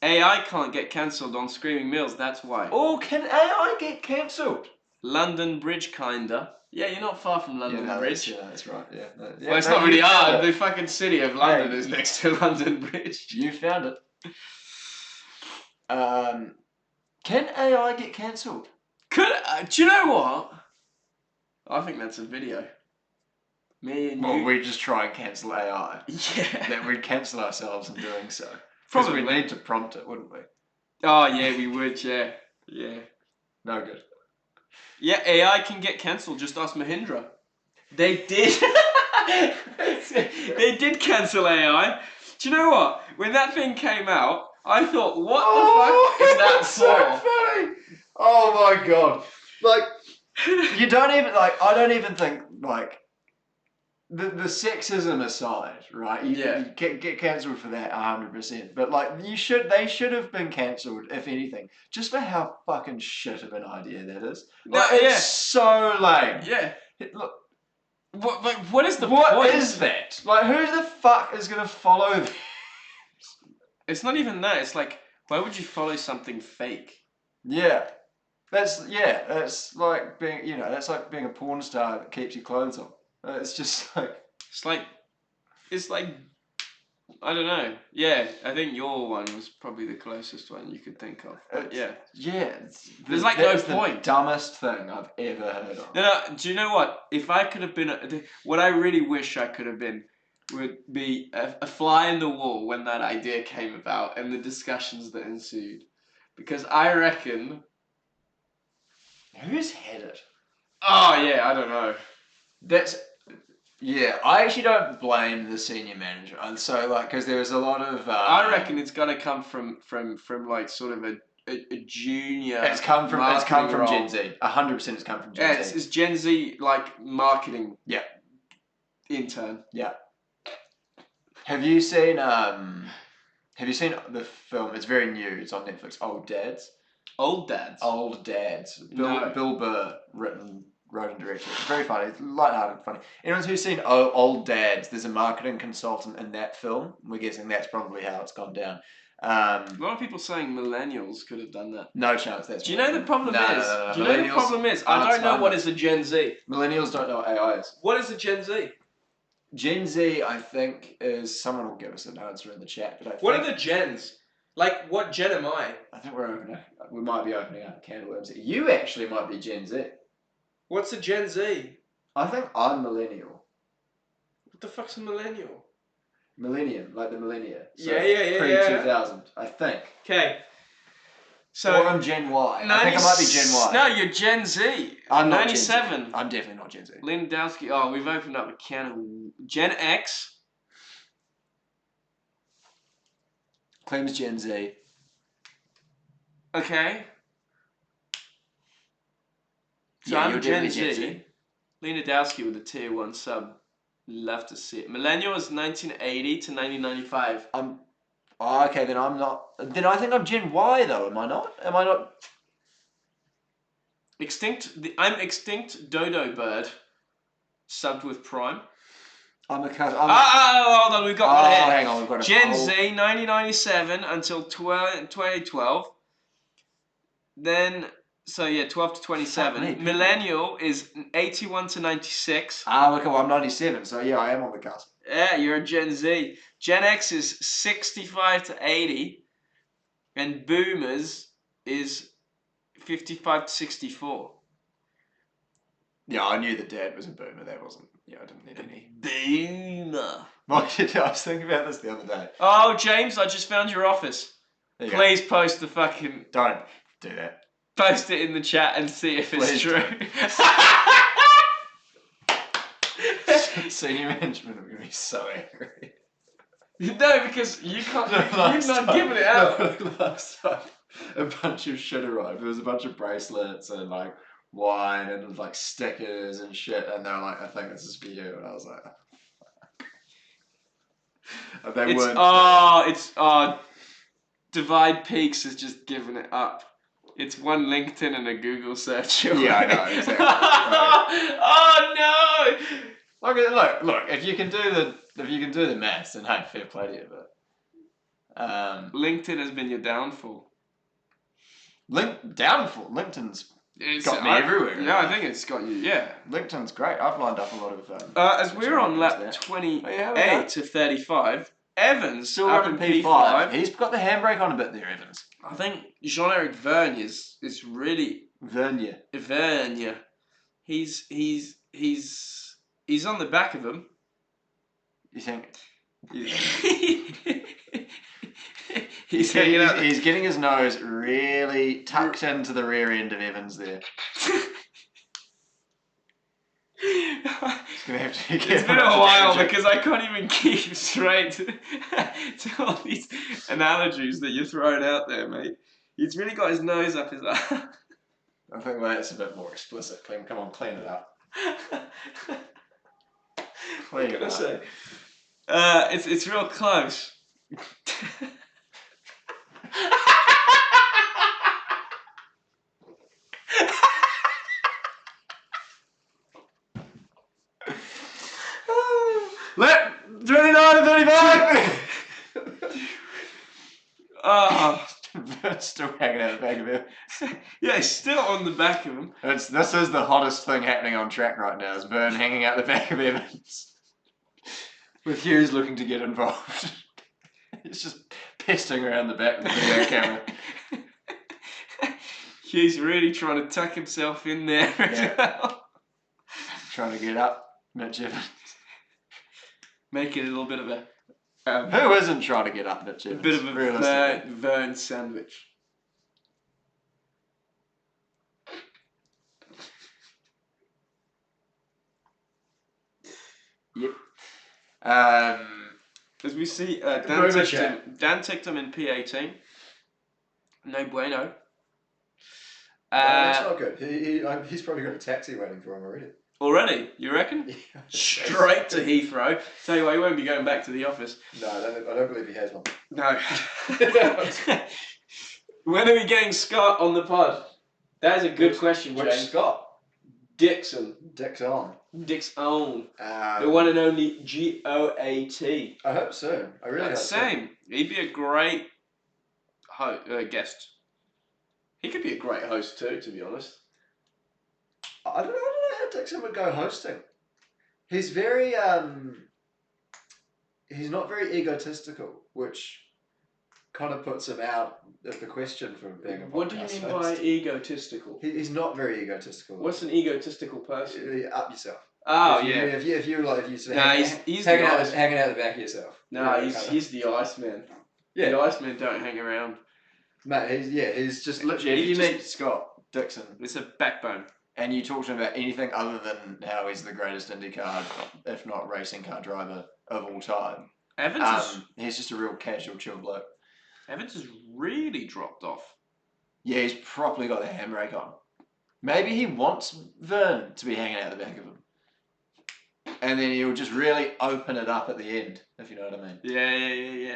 AI can't get cancelled on Screaming Meals, that's why. Oh, can AI get cancelled? London Bridge, kinda. Yeah, you're not far from London Bridge. Yeah, that's right. Yeah. Well, it's not really hard. The fucking city of London is next to London Bridge. You found it. Can AI get cancelled? Do you know what? I think that's a video. Me and you. Well, we just try and cancel AI. Yeah. Then we'd cancel ourselves in doing so. Probably. Because we need to prompt it, wouldn't we? Oh, yeah, we would, yeah. Yeah. No good. Yeah, AI can get cancelled. Just ask Mahindra. They did. They did cancel AI. Do you know what? When that thing came out, I thought, what the fuck is that so for? funny. Oh my god! Like you don't even like. I don't even think like the sexism aside, right? You get cancelled for that 100%. But like they should have been cancelled if anything, just for how fucking shit of an idea that is. Like it's so lame. Yeah. Look, what is the point? What is that? Like who the fuck is gonna follow that? It's not even that. It's like, why would you follow something fake? Yeah. That's like being, that's like being a porn star that keeps your clothes on. It's just like it's like, I don't know. Yeah, I think your one was probably the closest one you could think of. But there's like no point. The dumbest thing I've ever heard of. No, do you know what? If I could have been, what I really wish I could have been would be a fly in the wall when that idea came about and the discussions that ensued, because I reckon. Who's had it? Oh yeah, I don't know. I actually don't blame the senior manager. And so like, because there was a lot of. I reckon it's got to come from like sort of a junior. It's come from role. Gen Z. 100% it's come from Gen Z. It's Gen Z like marketing. Yeah. Intern. Yeah. Have you seen the film? It's very new. It's on Netflix. Old Dads. Old Dads. Old Dads. Bill Burr wrote and directed. It's very funny. It's lighthearted, funny. Anyone who's seen Old Dads, there's a marketing consultant in that film. We're guessing that's probably how it's gone down. A lot of people saying millennials could have done that. No chance. Do you know the problem is? Do you know the problem is? I don't know what is a Gen Z. Millennials don't know what AI is. What is a Gen Z? Gen Z, I think, is someone will give us an answer in the chat. But what are the gens? Like, what gen am I? I think we might be opening up a can of worms. You actually might be Gen Z. What's a Gen Z? I think I'm millennial. What the fuck's a millennial? Millennium, like the millennia. So yeah. Pre-2000, I think. Okay. So or I'm Gen Y. I think I might be Gen Y. No, you're Gen Z. I'm not 97. Gen Z. I'm definitely not Gen Z. Lewandowski. Oh, we've opened up a can of Gen X. Clem's Gen Z. Okay. So I'm Gen Z. Lewandowski with a tier 1 sub. Love to see it. Millennial is 1980 to 1995. Okay, then I'm not. Then I think I'm Gen Y though. Am I not? Am I not? I'm extinct dodo bird, subbed with Prime. Hold on, we've got one here. Hang on, we've got Gen Z 1997 until 2012. Then. So yeah, 12 to 27. Millennial is 81 to 96. Okay, well I'm 97, so yeah, I am on the cusp. Yeah, you're a Gen Z. Gen X is 65 to 80, and Boomers is 55 to 64. Yeah, I knew that Dad was a Boomer. That wasn't. Yeah, I didn't need any. Boomer. I was thinking about this the other day. Oh, James, I just found your office. Please post the fucking. Don't do that. Post it in the chat and see if it's true. Senior management are going to be so angry. No, because you can't. You've not given it out. Last time, a bunch of shit arrived. There was a bunch of bracelets and like wine and like stickers and shit, and they were like, "I think this is for you," and I was like, "Weren't." Divide Peaks has just given it up. It's one LinkedIn and a Google search. Yeah, I know, exactly. Right. Oh no! Look. If you can do the maths, then hey, fair play to you. But LinkedIn has been your downfall. LinkedIn's got me everywhere. Yeah, I think it's got you. Yeah, LinkedIn's great. I've lined up a lot of. As we're on lap 28 to 35, Evans still up in in P5. He's got the handbrake on a bit there, Evans. I think Jean-Eric Vergne is really Vergne. He's on the back of him. You think? He's getting his nose really tucked into the rear end of Evans there. It's been a while because I can't even keep straight to all these analogies that you're throwing out there, mate. He's really got his nose up his ass. I think that's a bit more explicit. Clem, come on, clean it up. What can I say? It's real close. Let 29 and 35! Oh. It's still hanging out the back of him. Yeah, it's still on the back of him. This is the hottest thing happening on track right now, is Vern hanging out the back of Evans. With Hughes looking to get involved. He's just pesting around the back with the video camera. Hughes really trying to tuck himself in there as well. Trying to get up, Mitch Evans. Make it a little bit of a... Who isn't trying to get up, Mitch Evans? A bit of a Vern sandwich. Yep. As we see, Dan ticked him in P18. No bueno. That's not good. He's probably got a taxi waiting for him already. Already? You reckon? Yeah. Straight to Heathrow. Tell you what, he won't be going back to the office. No, I don't believe he has one. No. When are we getting Scott on the pod? That is a good question, Which James. Scott? Dixon. Dick's on. Dixon. The one and only GOAT. I hope so. I really hope so. Same. He'd be a great guest. He could be a great host too, to be honest. I don't know how Dixon would go hosting. He's very he's not very egotistical, which kind of puts him out of the question from being a podcast What do you mean host. by egotistical? He's not very egotistical. What's an egotistical person? Up yourself. Oh, if you, yeah. If you sort of Nah, hanging he's out the back of yourself. No, Yeah, he's the Iceman. Yeah. The Icemen don't hang around. Mate, he's just Literally, if He's you just- meet Scott Dixon It's a backbone. and you talk to him about anything other than how he's the greatest IndyCar, if not racing car driver of all time, he's just a real casual, chill bloke. Evans has really dropped off. Yeah, he's properly got the handbrake on. Maybe he wants Vern to be hanging out the back of him. And then he'll just really open it up at the end, if you know what I mean. Yeah.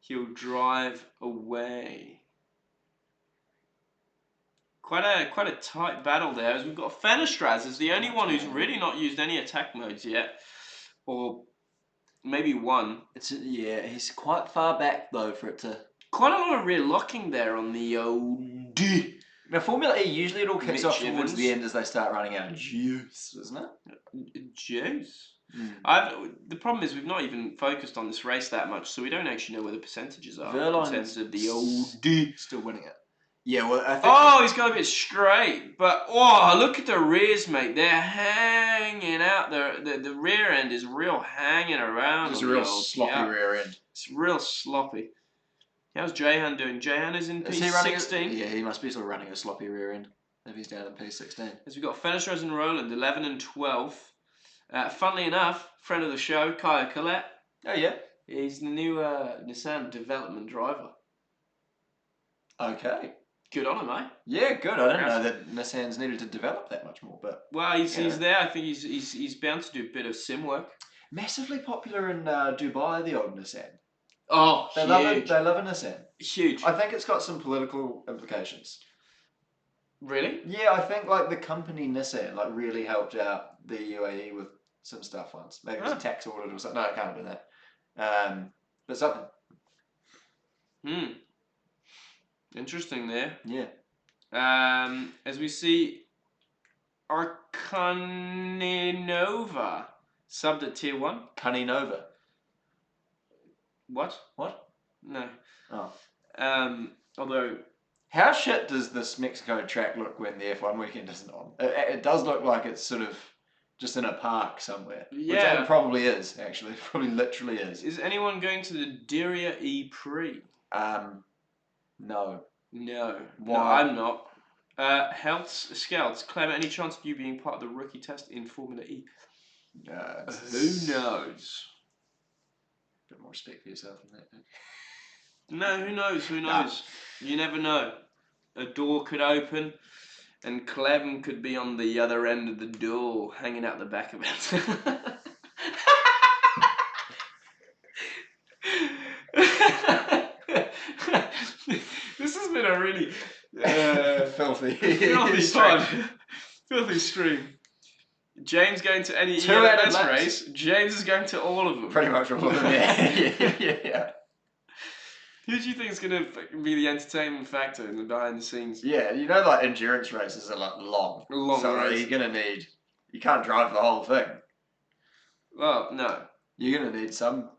He'll drive away. Quite a tight battle there, as we've got Fenestraz is the only one who's really not used any attack modes yet, or maybe one. He's quite far back though for it to. Quite a lot of rear locking there on the old. Now Formula E usually it all kicks Mitch off towards Evans. the end as they start running out of juice, isn't it? Juice. Mm. The problem is we've not even focused on this race that much, so we don't actually know where the percentages are Verline in terms of the old. Still winning it. Yeah, well, I think. Oh, he's got a bit straight, but look at the rears, mate. They're hanging out. The rear end is real hanging around. Just a on the real old- sloppy yeah. rear end. It's real sloppy. How's Jahan doing? Jahan is in Is he running? P16. Yeah, he must be still running a sloppy rear end if he's down in P16. As we've got Fenestraz and Roland, 11 and 12. Funnily enough, friend of the show, Kyle Collette. Oh yeah. He's the new Nissan development driver. Okay. Good on him, eh? Yeah, good. I didn't know that Nissan's needed to develop that much more, but Well, he's Yeah. there. I think he's bound to do a bit of sim work. massively popular in Dubai, the old Nissan. Oh, They huge. love it. They love a Nissan. Huge. I think it's got some political implications. Really? Yeah, I think like the company Nissan like really helped out the UAE with some stuff once. Maybe it was a tax audit or something. No, it can't have been that. But something. Interesting there. Yeah. As we see, Arkaninova subbed at tier 1. Cunny Nova. What? What? No. Oh. Although How shit does this Mexico track look when the F1 weekend isn't on? It does look like it's sort of just in a park somewhere. Yeah. Which it probably is, actually. It probably literally is. anyone going to the Diria E Prix? No. No. Why? No, I'm not. Health Scouts, Clem, any chance of you being part of the rookie test in Formula E? Who knows? A bit more respect for yourself than that. No, who knows? Who knows? You never know. a door could open, and Clem could be on the other end of the door, hanging out the back of it. This has been a really filthy pod. Filthy stream. James going to any Two added ELMS laps. race. James is going to all of them. Pretty much all of them, yeah. Who do you think is going to be the entertainment factor in the behind the scenes? Yeah, you know, like endurance races are like long. So race. you're gonna need. You can't drive the whole thing. Well, no. You're gonna need some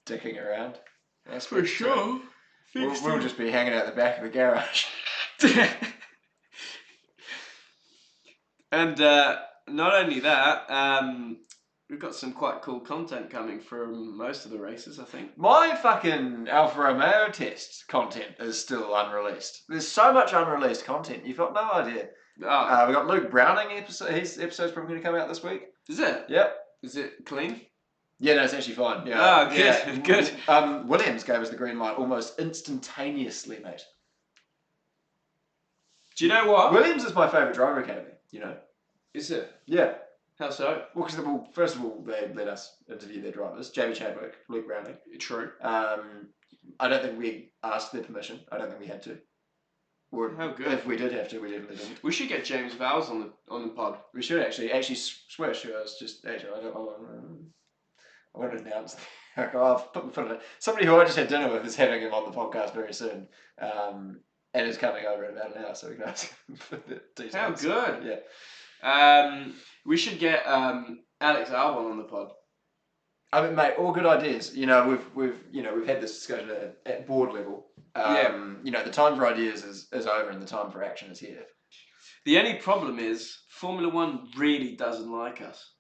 dicking around. That's For sure. We'll just be hanging out the back of the garage. And not only that, we've got some quite cool content coming from most of the races, I think. My fucking Alfa Romeo test content is still unreleased. There's so much unreleased content. You've got no idea. Oh, We got Luke Browning episode. His episode's probably going to come out this week. is it? Yep. Is it clean? Yeah, no, it's actually fine. Yeah. Oh, good, Yeah. good. Williams gave us the green light almost instantaneously, mate. Do you know what? Williams is my favourite driver academy. You know. Is it? Yeah. How so? Well, because first of all, they let us interview their drivers. Jamie Chadwick, Luke Browning. True. I don't think we asked their permission. I don't think we had to. Or How good. if we did have to, we definitely didn't. We should get James Vowles on the pod. We should actually switch. I was just actually I want to announce. I've put my foot on it. Somebody who I just had dinner with is having him on the podcast very soon, and is coming over in about an hour, so we can ask him for the details. How good. Yeah. We should get Alex Albon on the pod. I mean, mate, all good ideas. You know, we've had this discussion at board level. You know, the time for ideas is over, and the time for action is here. The only problem is Formula One really doesn't like us.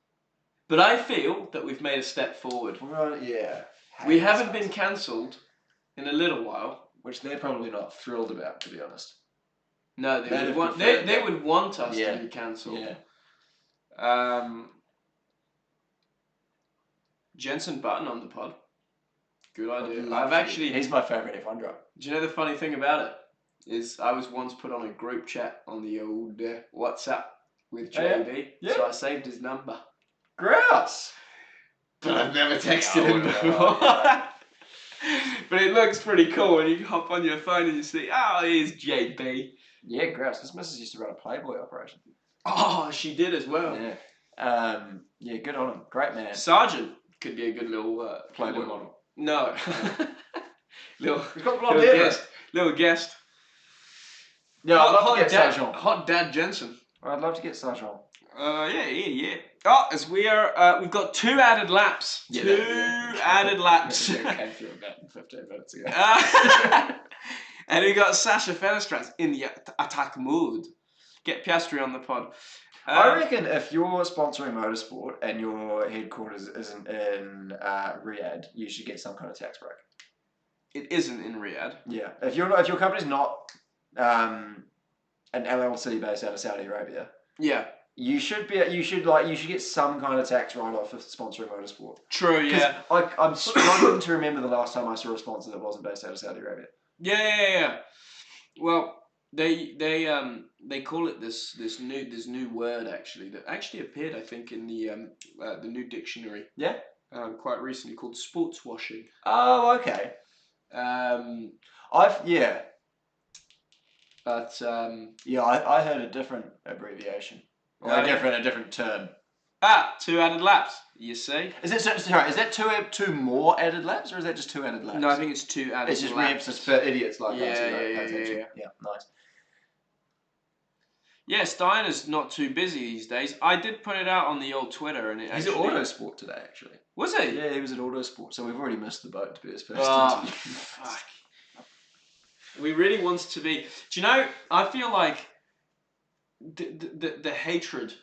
But I feel that we've made a step forward. Well, yeah. We haven't been cancelled in a little while. Which they're probably not thrilled about, to be honest. No, they would want us to be cancelled. Yeah. Jenson Button on the pod. Good idea. He's my favourite F1 driver. Do you know the funny thing about it? Is I was once put on a group chat on the old WhatsApp with JB. Yeah. So I saved his number. Grouse! But I've never texted him before. But it looks pretty cool when you hop on your phone and you see, oh, here's JB. Yeah, grouse. His missus used to run a Playboy operation. Oh, she did as well. Yeah. Yeah, good on him. Great man. Sargent could be a good little Playboy model. No. He's got blonde hair. Little guest. Yeah, I'd love to get Sargent. Hot Dad Jensen. I'd love to get Sargent. Yeah. Oh, as we are, we've got 2 added laps. Yeah, 2 added laps. I came through about 15 minutes ago. And we got Sasha Fenestras in the attack mode. Get Piastri on the pod. I reckon if you're sponsoring motorsport and your headquarters isn't in Riyadh, you should get some kind of tax break. It isn't in Riyadh. Yeah, if your company's not an LLC based out of Saudi Arabia, yeah, you should get some kind of tax write-off for sponsoring motorsport. True. Yeah. I'm struggling to remember the last time I saw a sponsor that wasn't based out of Saudi Arabia. Yeah. Well, they call it this new word actually that actually appeared, I think, in the new dictionary. Yeah. Quite recently, called sports washing. Oh, okay. But I heard a different abbreviation or a different term. 2 added laps. You see? Is that two more added laps, or is that just 2 added laps? No, I think it's 2 added laps. It's just re-emphasis for idiots like us. Yeah, nice. Yeah, Steiner's not too busy these days. I did put it out on the old Twitter, and he's at Autosport today, actually. Was he? Yeah, he was at Autosport, so we've already missed the boat to be his first interview. interview. Fuck. We really want to be. Do you know? I feel like the hatred.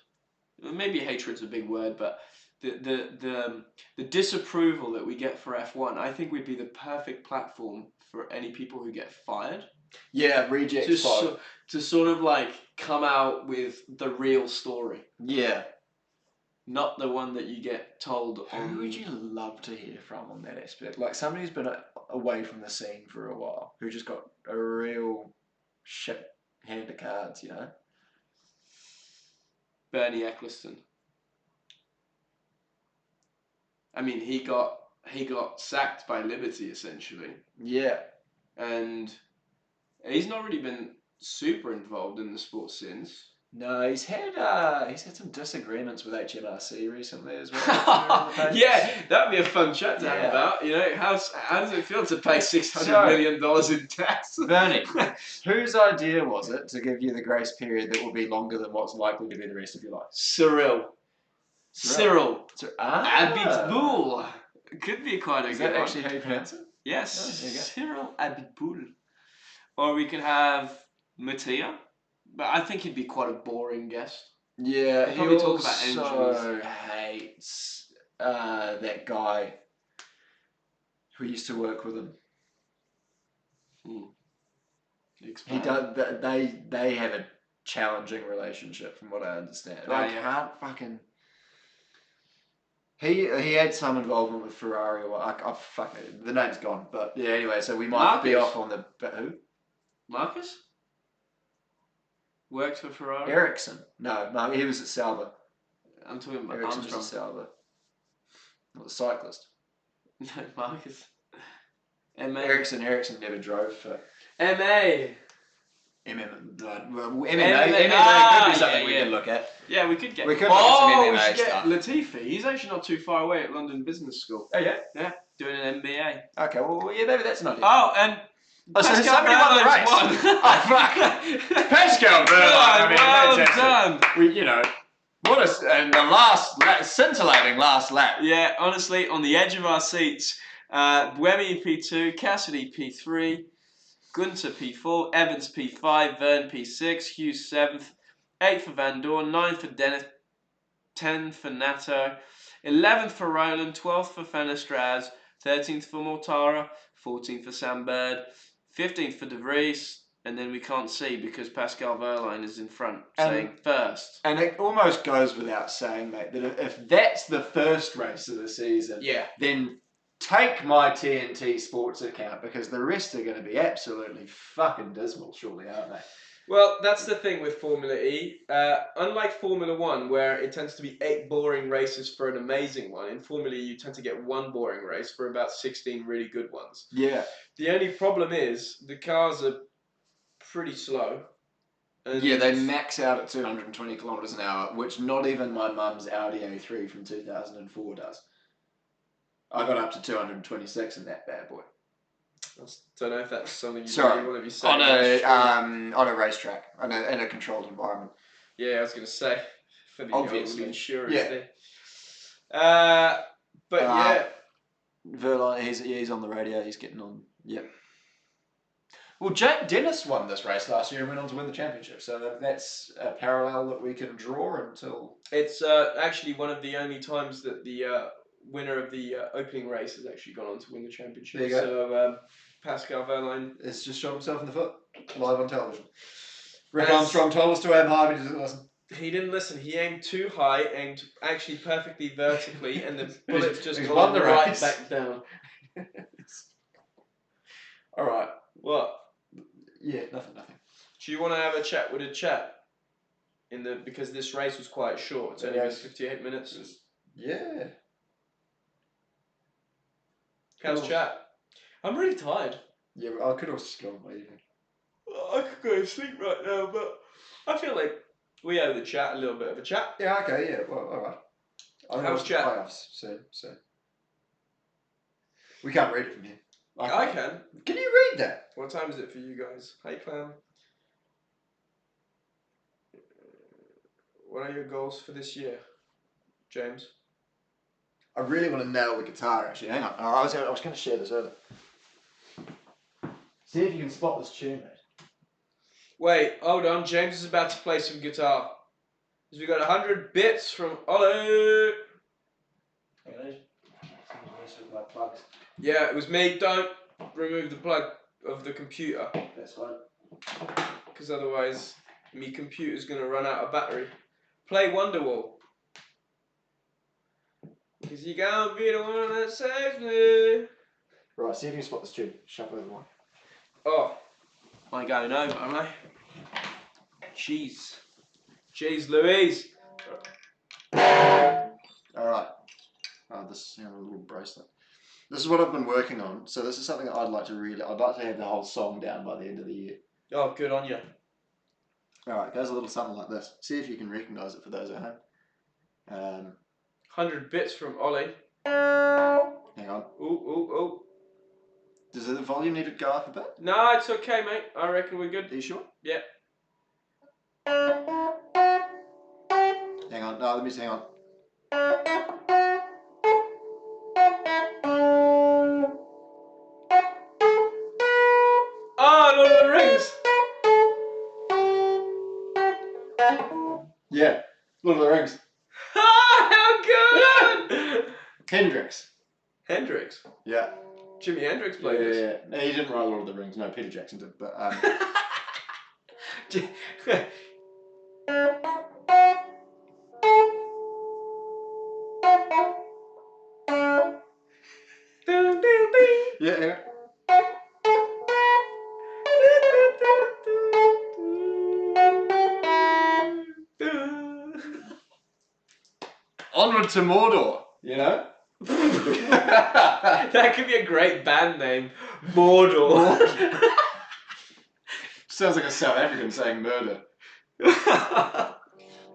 Maybe hatred's a big word, but the disapproval that we get for F1, I think would be the perfect platform for any people who get fired. Yeah, rejects to sort of like come out with the real story. Yeah. Not the one that you get told on... Who would you love to hear from on that aspect? Like somebody who's been away from the scene for a while, who just got a real shit hand of cards, you know. Bernie Eccleston. I mean, he got sacked by Liberty essentially, Yeah. and he's not really been super involved in the sport since. No, he's had some disagreements with HMRC recently as well. Yeah, that'd be a fun chat to have Yeah. about. You know, how does it feel to pay $600 So- million in tax? Bernie, whose idea was it to give you the grace period that will be longer than what's likely to be the rest of your life? Cyril. Abitboul. Could be quite a Is good that one. actually how you pronounce it? Yes, Oh, there you go. Cyril Abitboul. Or we could have Mattia, but I think he'd be quite a boring guest. Yeah, We'll he probably talk also about hates that guy who used to work with him. Explain. He does. They have a challenging relationship, from what I understand. Oh, I yeah. can't fucking. He had some involvement with Ferrari. Or fuck it, the name's gone. But yeah, anyway, so we might be Marcus? off on the. But who? Marcus? Works for Ferrari? Ericsson. No, he was at Sauber. I'm talking about Ericsson was Armstrong. at Sauber. Not the cyclist. No, Marcus. MA. Ericsson never drove for. MA. MMA Ah, could be something yeah, we yeah. can look at. Yeah, we could get. We could look at some we MMA should get stuff. Latifi. He's actually not too far away at London Business School. Oh yeah. Yeah, doing an MBA. Okay, well yeah, maybe that's an idea. Oh, and Oh, so Pascal somebody won the race. Verlaine's won. Oh fuck! Pascal Verlaine. Well fantastic. done. We, what a and the last lap, scintillating last lap. Yeah, honestly, on the edge of our seats. Buemi P2, Cassidy P3, Gunter P4, Evans P5, Verne P6, Hughes 7th, 8th for Van Dorn, 9th for Dennis, 10th for Nato, 11th for Roland, 12th for Fenestraz, 13th for Mortara, 14th for Sam Bird, 15th for De Vries, and then we can't see because Pascal Verlaine is in front saying first. And it almost goes without saying, mate, that if that's the first race of the season, Yeah. then take my TNT Sports account because the rest are going to be absolutely fucking dismal, surely, aren't they? Well, that's the thing with Formula E. Unlike Formula 1, where it tends to be 8 boring races for an amazing one, in Formula E you tend to get 1 boring race for about 16 really good ones. Yeah. The only problem is the cars are pretty slow. And Yeah, they max out at 220 kilometres an hour, which not even my mum's Audi A3 from 2004 does. I got up to 226 in that bad boy. I don't know if that's something you Sorry, really want to be saying. on a racetrack, in a controlled environment. Yeah, I was going to say, for the Obviously. insurance Yeah. thing. But yeah. Verlaine, he's on the radio, he's getting on. Yep. Well, Dennis won this race last year and went on to win the championship, so that's a parallel that we can draw until... It's actually one of the only times that the winner of the opening race has actually gone on to win the championship. There you go. So Pascal Verlaine It's just shot himself in the foot, live on television. Rick Armstrong told us to aim high, but he didn't listen. He didn't listen. He aimed too high, aimed actually perfectly vertically, and the bullet just he's went won the right race. back down. All right. What? Yeah, nothing. Do you want to have a chat with a chat? Because this race was quite short. It's only been 58 minutes. Yeah. How's Cool. chat? I'm really tired. Yeah, I could also just go on my evening. I could go to sleep right now, but I feel like we owe the chat a little bit of a chat. Yeah, okay, yeah, well, all right. How's chat? Playoffs soon, so. We can't read it from here. I can. Can you read that? What time is it for you guys? Hey, Clem. What are your goals for this year, James? I really want to nail the guitar, actually. Hang on. I was going to share this earlier. See if you can spot this tune, mate. Wait, hold on. James is about to play some guitar. We got 100 bits from Ollie. Hang on, with my plugs. Yeah, it was me. Don't remove the plug of the computer, That's fine. because otherwise, me computer's gonna run out of battery. Play Wonderwall. Cause you gonna be the one that saves me. Right, see if you can spot this tune. Shuffle over one. Oh, Am I going over, am I? Jeez. Jeez Louise. Alright. Oh, this a little bracelet. This is what I've been working on. So this is something that I'd like to have the whole song down by the end of the year. Oh, good on you. Alright, it goes a little something like this. See if you can recognise it for those at home. 100 bits from Ollie. Hang on. Ooh. Does the volume need to go up a bit? No, it's okay, mate. I reckon we're good. Are you sure? Yeah. Hang on. No, let me hang on. Oh, Lord of the Rings. Yeah. Lord of the Rings. Oh, how good! Hendrix. Hendrix. Yeah. Jimi Hendrix played this. Yeah. No, he didn't write Lord of the Rings. No, Peter Jackson did. But yeah. Hang on. Onward to Mordor. You know. That could be a great band name. Mordor. Sounds like a South African saying murder.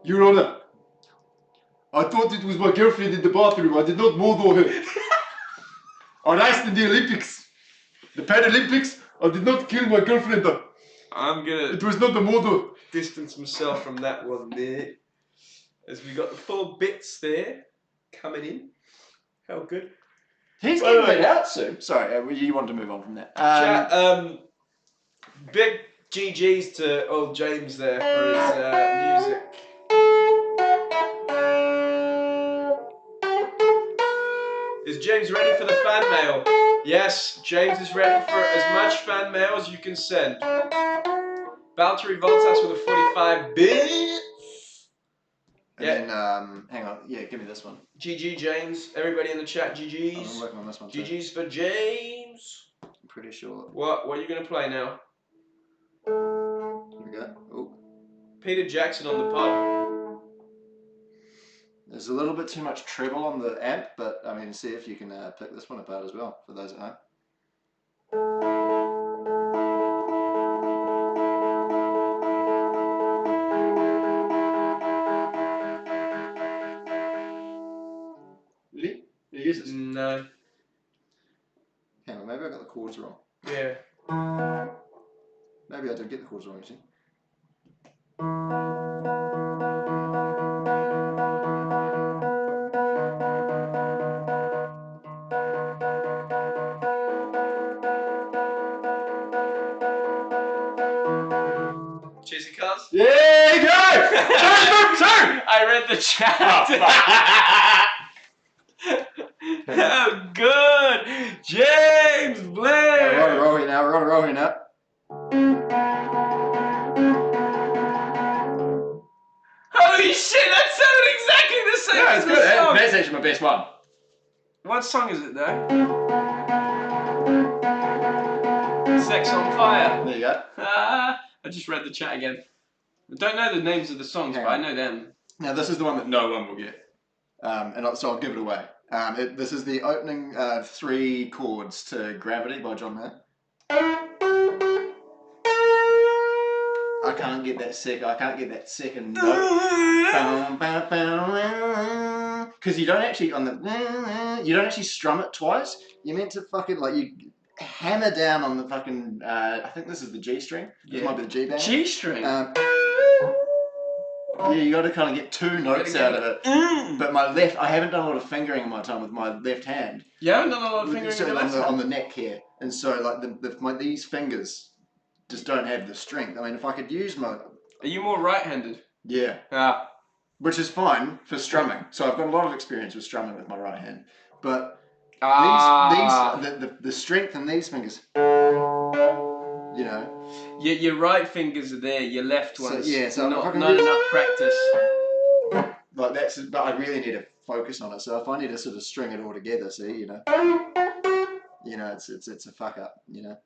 Your Honor, I thought it was my girlfriend in the bathroom. I did not Mordor her. I raced in the Olympics. The Paralympics, I did not kill my girlfriend. I'm gonna It was not the Mordor. distance myself from that one there. As we got the 4 bits there coming in. How good. He's getting laid out soon. Sorry, you want to move on from that. Big GG's to old James there for his music. Is James ready for the fan mail? Yes, James is ready for as much fan mail as you can send. Valtteri Bottas with a 45 bits. And then, hang on. Yeah, give me this one. GG James. Everybody in the chat, I'm GG's. working on this one too. GG's for James. I'm pretty sure. What are you going to play now? Here we go. Oh. Peter Jackson on the pod. There's a little bit too much treble on the amp, but I mean, see if you can pick this one apart as well for those at home. Really? You use this? No. Hang on, maybe I got the chords wrong. Yeah. Maybe I did get the chords wrong, actually. Cheesy cars? Yeah, go! Two! I read the chat. How good! James Blair! We're on a roll here now. Holy shit, that sounded exactly the same Yeah, as it's the good. song. That's actually my best one. What song is it though? Sex on Fire. There you go. I just read the chat again. I don't know the names of the songs, Hang but on. I know them. Now this is the one that no one will get, so I'll give it away. This is the opening 3 chords to Gravity by John Mayer. I can't get that second note. Because you don't actually strum it twice. You're meant to fucking you hammer down on the fucking I think this is the G string. This might be the G band. G string. Yeah, you got to kind of get 2 notes out of it. But I haven't done a lot of fingering in my time with my left hand. You haven't done a lot of fingering So with your left hand? on the neck here, and so these fingers just don't have the strength. I mean, if I could use my... Are you more right-handed? Yeah. Ah. Which is fine for strumming. So I've got a lot of experience with strumming with my right hand. But the strength in these fingers, you know. Your right fingers are there, your left ones. So not enough practice. But I really need to focus on it. So if I need to sort of string it all together, see, you know, it's a fuck up, you know.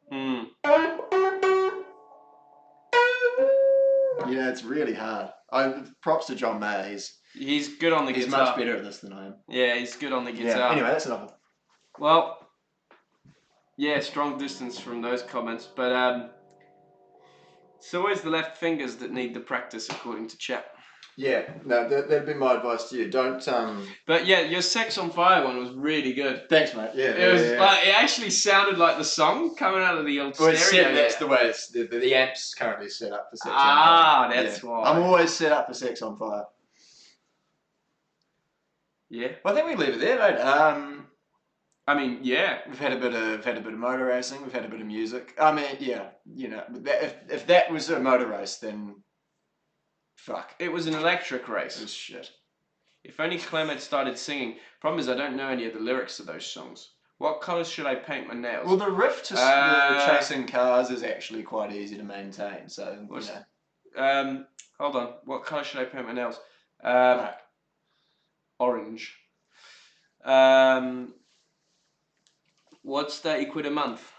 Yeah, it's really hard. Props to John Mayer. He's good on the He's guitar. much better at this than I am. Yeah, he's good on the Yeah. guitar. Anyway, that's enough. Well, yeah, strong distance from those comments, but it's always the left fingers that need the practice, according to Chat. Yeah, no, that'd be my advice to you. Don't. But yeah, your Sex on Fire one was really good. Thanks, mate. Yeah, It was like it actually sounded like the song coming out of the old well, stereo. that's the way it's the amp's currently set up for Sex on Fire. Ah, that's why. I'm always set up for Sex on Fire. Yeah. Well, I think we leave it there, mate. I mean, yeah. We've had a bit of motor racing. We've had a bit of music. I mean, yeah, you know, if that was a motor race, then fuck, It was an electric it race. was shit. If only Clem had started singing. Problem is, I don't know any of the lyrics to those songs. What colours should I paint my nails? Well, the riff to the chasing cars is actually quite easy to maintain. So, you know. Hold on. What colour should I paint my nails? Black. Orange. What's £30 a month?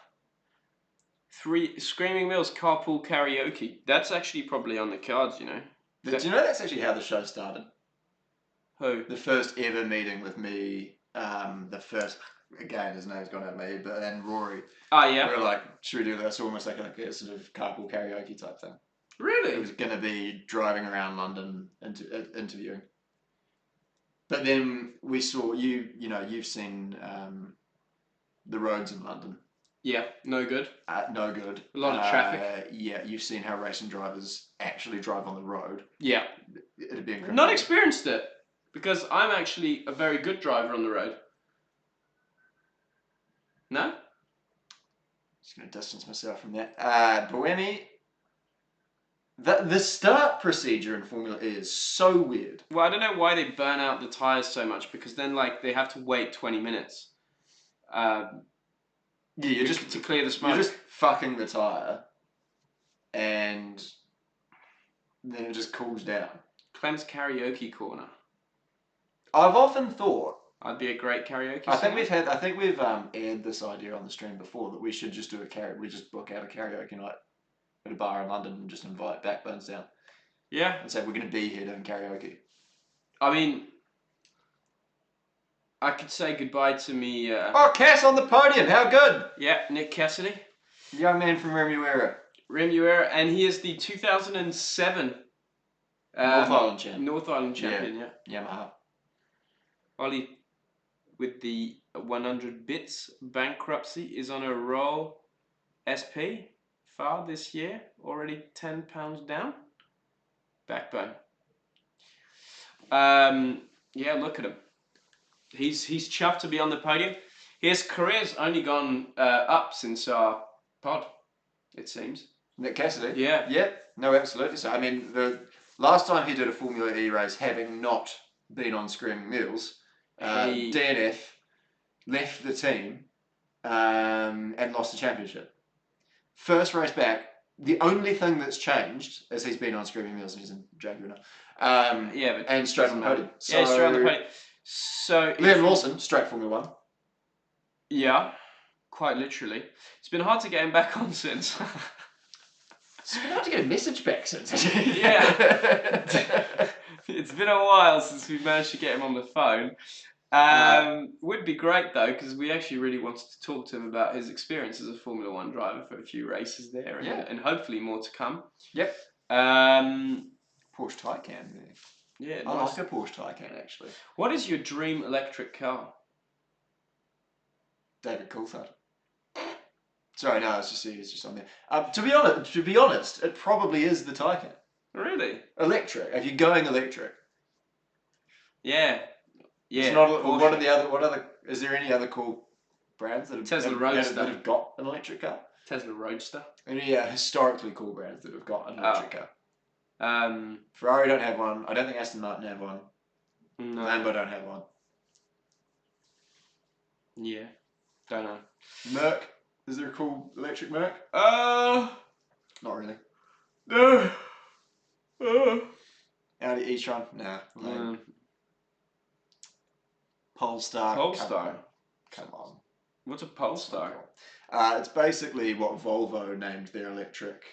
3 Screaming Mills carpool karaoke. That's actually probably on the cards, you know. Do you know that's actually how the show started? Who? The first ever meeting with me, the first, again, his name's gone out of my head, but then Rory. Ah, yeah. We were like, should we do this? Almost like a sort of carpool karaoke type thing. Really? It was going to be driving around London interviewing. But then we saw, you've seen the roads in London. Yeah, no good. No good. A lot of traffic. Yeah, you've seen how racing drivers actually drive on the road. Yeah. It'd be incredible. Not experienced it, because I'm actually a very good driver on the road. No? Just going to distance myself from that. Boemi, the start procedure in Formula E is so weird. Well, I don't know why they burn out the tyres so much, because then like they have to wait 20 minutes. Yeah, you're just to clear the smoke. You're just fucking the tyre, and then it just cools down. Clem's karaoke corner. I've often thought I'd be a great karaoke I singer. think we've aired this idea on the stream before that we should just do we just book out a karaoke night at a bar in London and just invite Backbones down. Yeah. And say we're going to be here doing karaoke. I mean, I could say goodbye to me. Oh, Cass on the podium! How good! Yeah, Nick Cassidy, Young man from Remuera. And he is the 2007 North Island champ. North Island champion. Yeah. Yamaha. Ollie, with the 100 bits bankruptcy, is on a roll. SP far this year, already £10 down. Backbone. Yeah, look at him. He's chuffed to be on the podium. His career's only gone up since our pod, it seems. Nick Cassidy? Yeah. Yeah, no, absolutely. So, I mean, the last time he did a Formula E race, having not been on Screaming Meals, DNF left the team and lost the championship. First race back, the only thing that's changed is he's been on Screaming Meals and he's in Jaguar now. Yeah, but and straight on the podium. Yeah, straight on the podium. So Liam Lawson, straight Formula 1. Yeah, quite literally. It's been hard to get him back on since. It's been hard to get a message back since. Yeah. It's been a while since we've managed to get him on the phone. Would be great though, because we actually really wanted to talk to him about his experience as a Formula 1 driver for a few races there, and hopefully more to come. Yep. Porsche Taycan there. Yeah, I nice. like a Porsche Taycan actually. What is your dream electric car? David Coulthard. Sorry, no, it's just on there. To be honest, it probably is the Taycan. Really? Electric. If you're going electric. Yeah. Yeah. It's not. What are the other? What other? Is there any other cool brands that have Tesla Roadster that have got an electric car? Tesla Roadster. Any historically cool brands that have got an electric car? Ferrari don't have one. I don't think Aston Martin have one. No. Lambo don't have one. Yeah. Don't know. Merc. Is there a cool electric Merc? Not really. No. Audi e-tron? Nah. Polestar. Polestar. Come on. What's a Polestar? It's basically what Volvo named their electric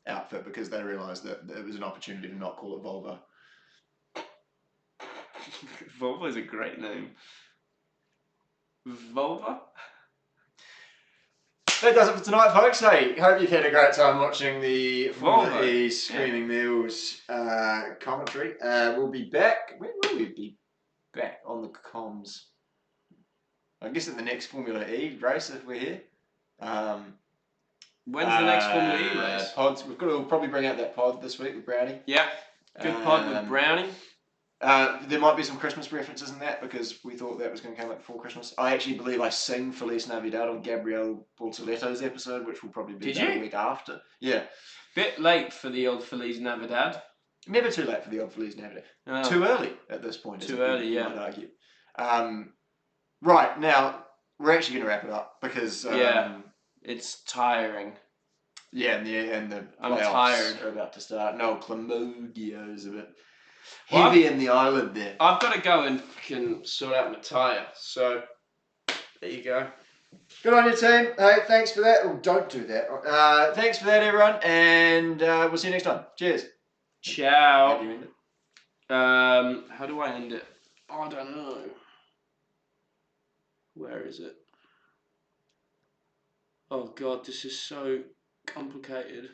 outfit because they realised that it was an opportunity to not call it Volvo. Volvo is a great name. Volvo? That does it for tonight, folks. Hey, hope you've had a great time watching the Formula Volvo. E Screaming Meals commentary. We'll be back. When will we be back on the comms? I guess at the next Formula E race if we're here. When's the next Formula E race? Pods. We'll probably bring out that pod this week with Brownie. Yeah, good pod with Brownie. There might be some Christmas references in that because we thought that was going to come out before Christmas. I actually believe I sing Feliz Navidad on Gabrielle Bortoletto's episode, which will probably be a week after. Yeah. Bit late for the old Feliz Navidad. Never too late for the old Feliz Navidad. Oh. Too early at this point. Too early, you might argue. Right, now, we're actually going to wrap it up because... it's tiring. Yeah, and the I'm playoffs tired. are about to start. No, Clamogio's a bit heavy in the eyelid there. I've got to go and fucking sort out my tyre. So, there you go. Good on you, team. Hey, thanks for that. Oh, don't do that. Thanks for that, everyone, and we'll see you next time. Cheers. Ciao. How do you end it? How do I end it? I don't know. Where is it? Oh God, this is so complicated.